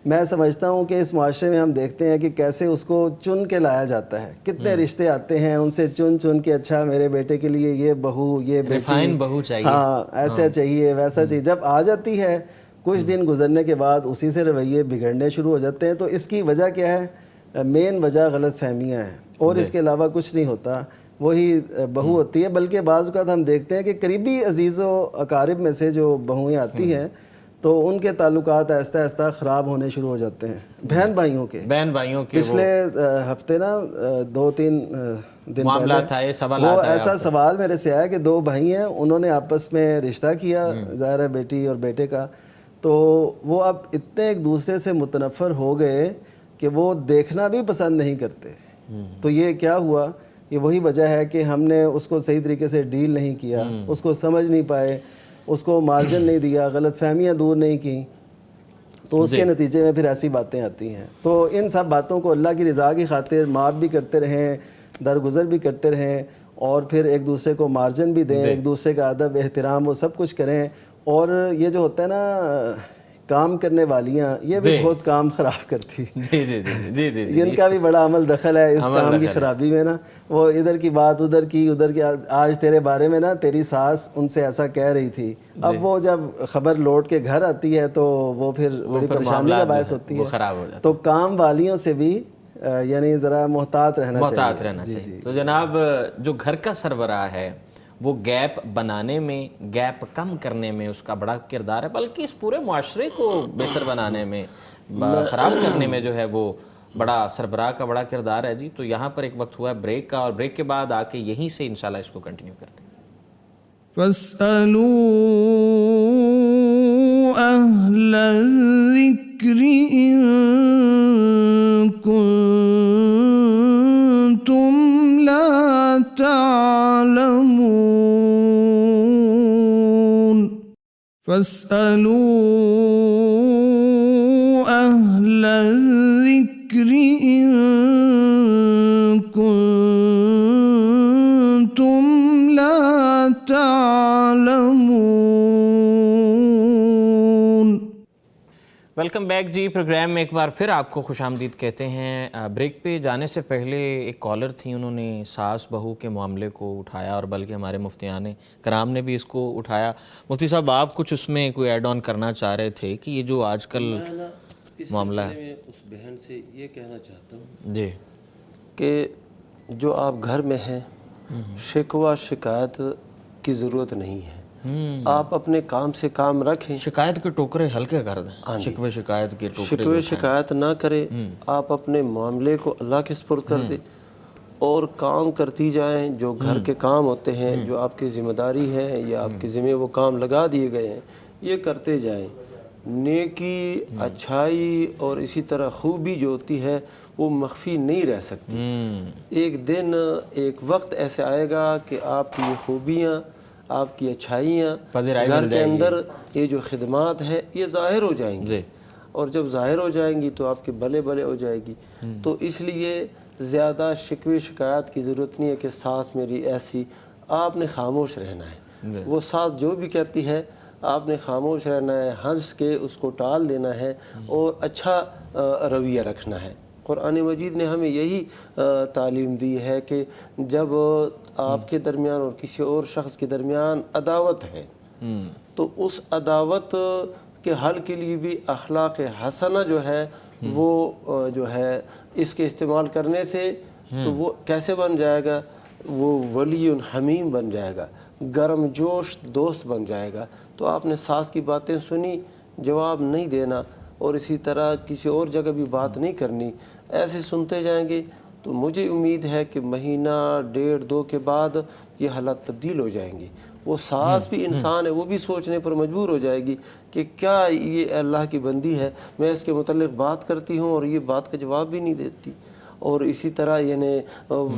میں سمجھتا ہوں کہ اس معاشرے میں ہم دیکھتے ہیں کہ کیسے اس کو چن کے لایا جاتا ہے. کتنے رشتے آتے ہیں ان سے چن کے، اچھا میرے بیٹے کے لیے یہ بہو، یہ
ریفائن بہو چاہیے،
ہاں ایسا چاہیے ویسا چاہیے. جب آ جاتی ہے کچھ دن گزرنے کے بعد اسی سے رویے بگڑنے شروع ہو جاتے ہیں. تو اس کی وجہ کیا ہے؟ مین وجہ غلط فہمیاں ہیں اور اس کے علاوہ کچھ نہیں ہوتا. وہی بہو ہوتی ہے. بلکہ بعض اوقات ہم دیکھتے ہیں کہ قریبی عزیز و اقارب میں سے جو بہویں آتی ہیں تو ان کے تعلقات آہستہ آہستہ خراب ہونے شروع ہو جاتے ہیں. بہن بھائیوں کے پچھلے ہفتے نا 2-3 دن
معاملات آئے،
وہ ایسا سوال میرے سے آیا کہ 2 بھائی ہیں، انہوں نے آپس میں رشتہ کیا ظاہر ہے بیٹی اور بیٹے کا، تو وہ اب اتنے ایک دوسرے سے متنفر ہو گئے کہ وہ دیکھنا بھی پسند نہیں کرتے. تو یہ کیا ہوا؟ یہ وہی وجہ ہے کہ ہم نے اس کو صحیح طریقے سے ڈیل نہیں کیا، اس کو سمجھ نہیں پائے، اس کو مارجن نہیں دیا، غلط فہمیاں دور نہیں کی، تو اس کے نتیجے میں پھر ایسی باتیں آتی ہیں. تو ان سب باتوں کو اللہ کی رضا کی خاطر معاف بھی کرتے رہیں، درگزر بھی کرتے رہیں، اور پھر ایک دوسرے کو مارجن بھی دیں، ایک دوسرے کا ادب احترام وہ سب کچھ کریں. اور یہ جو ہوتا ہے نا کام کرنے والیاں، یہ بھی بہت کام خراب کرتی. ان کا بھی بڑا عمل دخل ہے اس کام کی خرابی میں نا. وہ ادھر کی بات ادھر کی، آج تیرے بارے میں نا تیری ساس ان سے ایسا کہہ رہی تھی. اب وہ جب خبر لوٹ کے گھر آتی ہے تو وہ پھر بڑی پریشانی کا باعث ہوتی ہے. تو کام والیوں سے بھی یعنی ذرا محتاط رہنا چاہیے.
تو جناب جو گھر کا سربراہ ہے وہ گیپ بنانے میں، گیپ کم کرنے میں اس کا بڑا کردار ہے، بلکہ اس پورے معاشرے کو بہتر بنانے میں، خراب کرنے میں جو ہے وہ بڑا سربراہ کا بڑا کردار ہے. جی تو یہاں پر ایک وقت ہوا ہے بریک کا، اور بریک کے بعد آ کے یہیں سے انشاءاللہ اس کو کنٹینیو کرتے ہیں.
فاسألوا أهل الذكر إن كنتم لا تعلمون فاسألوا أهل الذكر إن كنتم لا تعلمون.
ویلکم بیک جی. پروگرام میں ایک بار پھر آپ کو خوش آمدید کہتے ہیں. بریک پہ جانے سے پہلے ایک کالر تھی, انہوں نے ساس بہو کے معاملے کو اٹھایا اور بلکہ ہمارے مفتیان کرام نے بھی اس کو اٹھایا. مفتی صاحب, آپ کچھ اس میں کوئی ایڈ آن کرنا چاہ رہے تھے کہ یہ جو آج کل معاملہ ہے.
میں اس بہن سے یہ کہنا چاہتا ہوں
جی
کہ جو آپ گھر میں ہیں, شکوہ شکایت کی ضرورت نہیں ہے. آپ اپنے کام سے کام رکھیں,
شکایت کے ٹوکرے ہلکے کر دیں. شکوے شکایت کے ٹوکرے
شکوے شکایت نہ کریں, آپ اپنے معاملے کو اللہ کے سپرد کر دیں اور کام کرتی جائیں. جو گھر کے کام ہوتے ہیں, جو آپ کی ذمہ داری ہے یا آپ کے ذمہ وہ کام لگا دیے گئے ہیں, یہ کرتے جائیں. نیکی, اچھائی اور اسی طرح خوبی جو ہوتی ہے وہ مخفی نہیں رہ سکتی. ایک دن ایک وقت ایسے آئے گا کہ آپ کی یہ خوبیاں, آپ کی اچھائیاں, گھر کے اندر یہ جو خدمات ہے یہ ظاہر ہو جائیں گی, اور جب ظاہر ہو جائیں گی تو آپ کے بلے بلے ہو جائے گی. تو اس لیے زیادہ شکوے شکایت کی ضرورت نہیں ہے کہ ساس میری ایسی. آپ نے خاموش رہنا ہے. وہ ساس جو بھی کہتی ہے آپ نے خاموش رہنا ہے, ہنس کے اس کو ٹال دینا ہے اور اچھا رویہ رکھنا ہے. قرآن مجید نے ہمیں یہی تعلیم دی ہے کہ جب آپ کے درمیان اور کسی اور شخص کے درمیان عداوت ہے تو اس عداوت کے حل کے لیے بھی اخلاق حسنہ جو ہے وہ جو ہے اس کے استعمال کرنے سے تو وہ کیسے بن جائے گا, وہ ولی حمیم بن جائے گا, گرم جوش دوست بن جائے گا. تو آپ نے ساس کی باتیں سنی, جواب نہیں دینا, اور اسی طرح کسی اور جگہ بھی بات نہیں کرنی. ایسے سنتے جائیں گے تو مجھے امید ہے کہ مہینہ ڈیڑھ دو کے بعد یہ حالات تبدیل ہو جائیں گی. وہ ساس بھی انسان ہے, وہ بھی سوچنے پر مجبور ہو جائے گی کہ کیا یہ اللہ کی بندی ہے, میں اس کے متعلق بات کرتی ہوں اور یہ بات کا جواب بھی نہیں دیتی, اور اسی طرح یعنی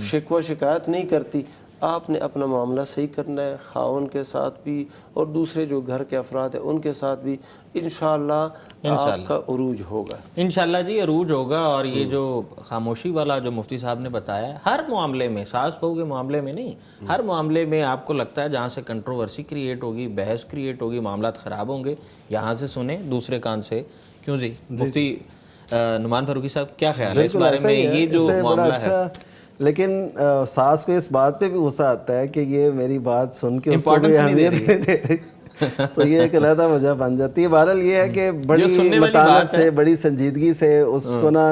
شکوہ شکایت نہیں کرتی. آپ نے اپنا معاملہ صحیح کرنا ہے, خاون کے ساتھ بھی اور دوسرے جو گھر کے افراد ہیں ان کے ساتھ بھی. انشاءاللہ آپ کا عروج ہوگا.
انشاءاللہ جی عروج ہوگا. اور یہ جو خاموشی والا جو مفتی صاحب نے بتایا ہے, ہر معاملے میں, ساس بہو کے معاملے میں نہیں, ہر معاملے میں آپ کو لگتا ہے جہاں سے کنٹروورسی کریٹ ہوگی, بحث کریٹ ہوگی, معاملات خراب ہوں گے, یہاں سے سنیں دوسرے کان سے. کیوں جی مفتی نعمان فاروقی صاحب, کیا خیال ہے اس بارے میں؟ یہ جو معاملہ ہے,
لیکن ساس کو اس بات پہ بھی غصہ آتا ہے کہ یہ میری بات سن کے اس کو بھی اہمیت نہیں دے رہی, تو یہ ایک علیحدہ وجہ بن جاتی ہے. بہرحال یہ ہے کہ بڑی متانت سے, بڑی سنجیدگی سے اس کو نا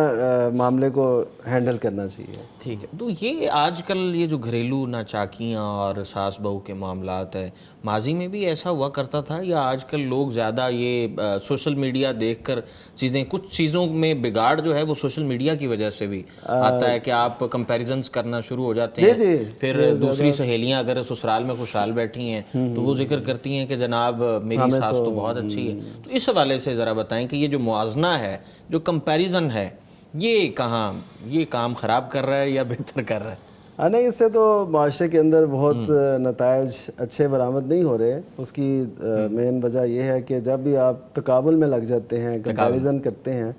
معاملے کو ہینڈل کرنا چاہیے.
ٹھیک ہے. تو یہ آج کل یہ جو گھریلو ناچاکیاں اور ساس بہو کے معاملات ہیں, ماضی میں بھی ایسا ہوا کرتا تھا یا آج کل لوگ زیادہ یہ سوشل میڈیا دیکھ کر چیزیں, کچھ چیزوں میں بگاڑ جو ہے وہ سوشل میڈیا کی وجہ سے بھی آتا ہے کہ آپ کمپیریزنز کرنا شروع ہو جاتے ہیں. پھر دوسری سہیلیاں اگر سسرال میں خوشحال بیٹھی ہیں تو وہ ذکر کرتی ہیں کہ جناب میری ساس تو بہت اچھی ہے. تو اس حوالے سے ذرا بتائیں کہ یہ جو موازنہ ہے, جو کمپیریزن ہے, یہ کہاں یہ کام خراب کر رہا ہے یا بہتر کر رہا ہے؟
نہیں, اس سے تو معاشرے کے اندر بہت نتائج اچھے برآمد نہیں ہو رہے. اس کی مین وجہ یہ ہے کہ جب بھی آپ تقابل میں لگ جاتے ہیں, کمپیریزن کرتے ہیں,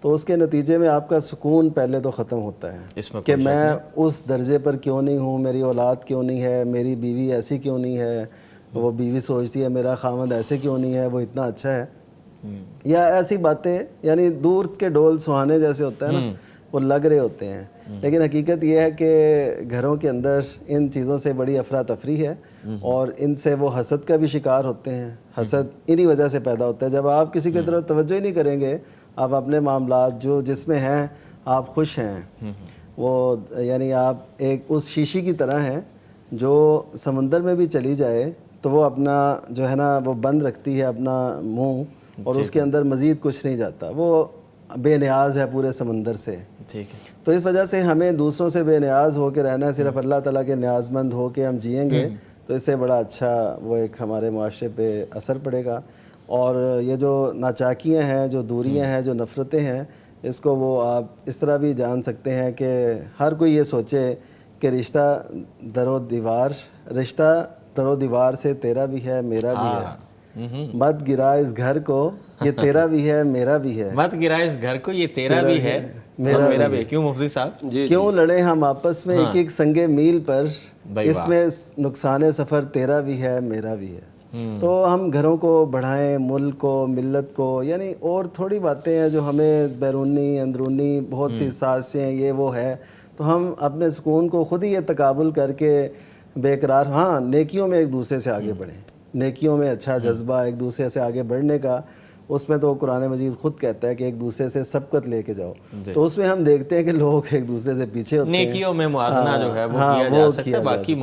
تو اس کے نتیجے میں آپ کا سکون پہلے تو ختم ہوتا ہے کہ میں اس درجے پر کیوں نہیں ہوں, میری اولاد کیوں نہیں ہے, میری بیوی ایسی کیوں نہیں ہے, وہ بیوی سوچتی ہے میرا خامد ایسے کیوں نہیں ہے, وہ اتنا اچھا ہے, یا ایسی باتیں. یعنی دور کے ڈول سہانے جیسے ہوتا ہے نا, وہ لگ رہے ہوتے ہیں. لیکن حقیقت یہ ہے کہ گھروں کے اندر ان چیزوں سے بڑی افراتفری ہے اور ان سے وہ حسد کا بھی شکار ہوتے ہیں. حسد انہی وجہ سے پیدا ہوتا ہے. جب آپ کسی کی طرف توجہ ہی نہیں کریں گے, آپ اپنے معاملات جو جس میں ہیں آپ خوش ہیں, وہ یعنی آپ ایک اس شیشی کی طرح ہیں جو سمندر میں بھی چلی جائے تو وہ اپنا جو ہے نا وہ بند رکھتی ہے اپنا منہ, اور اس کے اندر مزید کچھ نہیں جاتا, وہ بے نیاز ہے پورے سمندر سے.
ٹھیک ہے.
تو اس وجہ سے ہمیں دوسروں سے بے نیاز ہو کے رہنا ہے, صرف اللہ تعالیٰ کے نیاز مند ہو کے ہم جئیں گے تو اس سے بڑا اچھا وہ ایک ہمارے معاشرے پہ اثر پڑے گا. اور یہ جو ناچاکیاں ہیں, جو دوریاں ہیں, جو نفرتیں ہیں, اس کو وہ آپ اس طرح بھی جان سکتے ہیں کہ ہر کوئی یہ سوچے کہ رشتہ در و دیوار سے تیرا بھی ہے میرا بھی ہے, مت گرا اس گھر کو یہ تیرا بھی ہے میرا بھی ہے,
مت گرا اس گھر کو یہ تیرا بھی ہے میرا بھی ہے. کیوں مفتی صاحب؟
کیوں لڑے ہم آپس میں ایک ایک سنگ میل پر, اس میں نقصان سفر تیرا بھی ہے میرا بھی ہے. تو ہم گھروں کو بڑھائیں, ملک کو, ملت کو, یعنی اور تھوڑی باتیں ہیں جو ہمیں بیرونی اندرونی بہت سی سازشیں یہ وہ ہے, تو ہم اپنے سکون کو خود ہی یہ تقابل کر کے بے قرار, ہاں نیکیوں میں ایک دوسرے سے آگے بڑھیں, نیکیوں میں اچھا جذبہ ایک دوسرے سے آگے بڑھنے کا, اس میں تو قرآن مجید خود کہتا ہے کہ ایک دوسرے سے سبقت لے کے جاؤ. تو اس میں ہم دیکھتے ہیں کہ لوگ ایک دوسرے سے پیچھے ہوتے ہیں.
نیکیوں میں موازنہ جو ہے وہ کیا جا سکتا ہے, باقی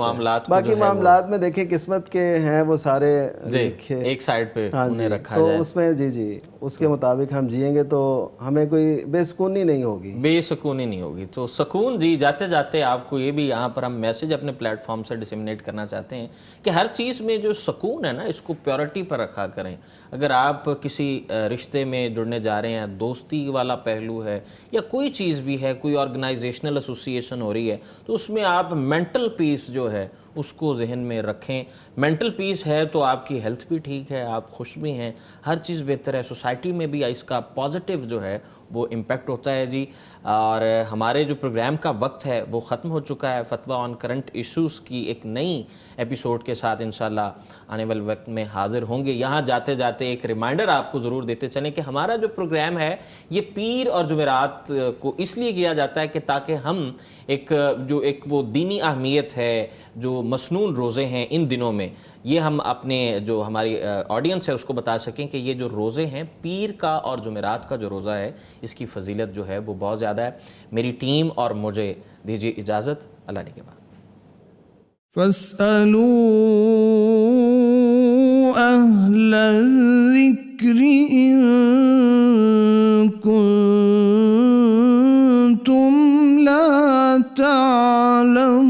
معاملات میں دیکھیں قسمت کے ہیں وہ سارے
ایک سائیڈ پہ انہیں رکھا
تو
جائے,
اس میں جی اس کے مطابق ہم جئیں گے تو ہمیں کوئی بے سکونی نہیں ہوگی,
بے سکونی نہیں ہوگی. تو سکون جی جاتے جاتے آپ کو یہ بھی یہاں پر ہم میسج اپنے پلیٹ فارم سے ڈسیمنیٹ کرنا چاہتے ہیں کہ ہر چیز میں جو سکون ہے نا اس کو پیورٹی پر رکھا کریں. اگر آپ کسی رشتے میں جڑنے جا رہے ہیں, دوستی والا پہلو ہے یا کوئی چیز بھی ہے, کوئی آرگنائزیشنل ایسوسی ایشن ہو رہی ہے, تو اس میں آپ مینٹل پیس جو ہے اس کو ذہن میں رکھیں. مینٹل پیس ہے تو آپ کی ہیلتھ بھی ٹھیک ہے, آپ خوش بھی ہیں, ہر چیز بہتر ہے, سوسائٹی میں بھی اس کا پازیٹیو جو ہے وہ امپیکٹ ہوتا ہے جی. اور ہمارے جو پروگرام کا وقت ہے وہ ختم ہو چکا ہے. فتویٰ آن کرنٹ ایشوز کی ایک نئی ایپیسوڈ کے ساتھ انشاءاللہ آنے والے وقت میں حاضر ہوں گے. یہاں جاتے جاتے ایک ریمائنڈر آپ کو ضرور دیتے چلیں کہ ہمارا جو پروگرام ہے یہ پیر اور جمعرات کو اس لیے کیا جاتا ہے کہ تاکہ ہم ایک وہ دینی اہمیت ہے, جو مسنون روزے ہیں ان دنوں میں, یہ ہم اپنے جو ہماری آڈینس ہے اس کو بتا سکیں کہ یہ جو روزے ہیں پیر کا اور جمعرات کا جو روزہ ہے اس کی فضیلت جو ہے وہ بہت زیادہ ہے. میری ٹیم اور مجھے دیجیے اجازت, اللہ نے کے بعد.
فاسألوا أهل الذكر إن كنتم لا تعلمون.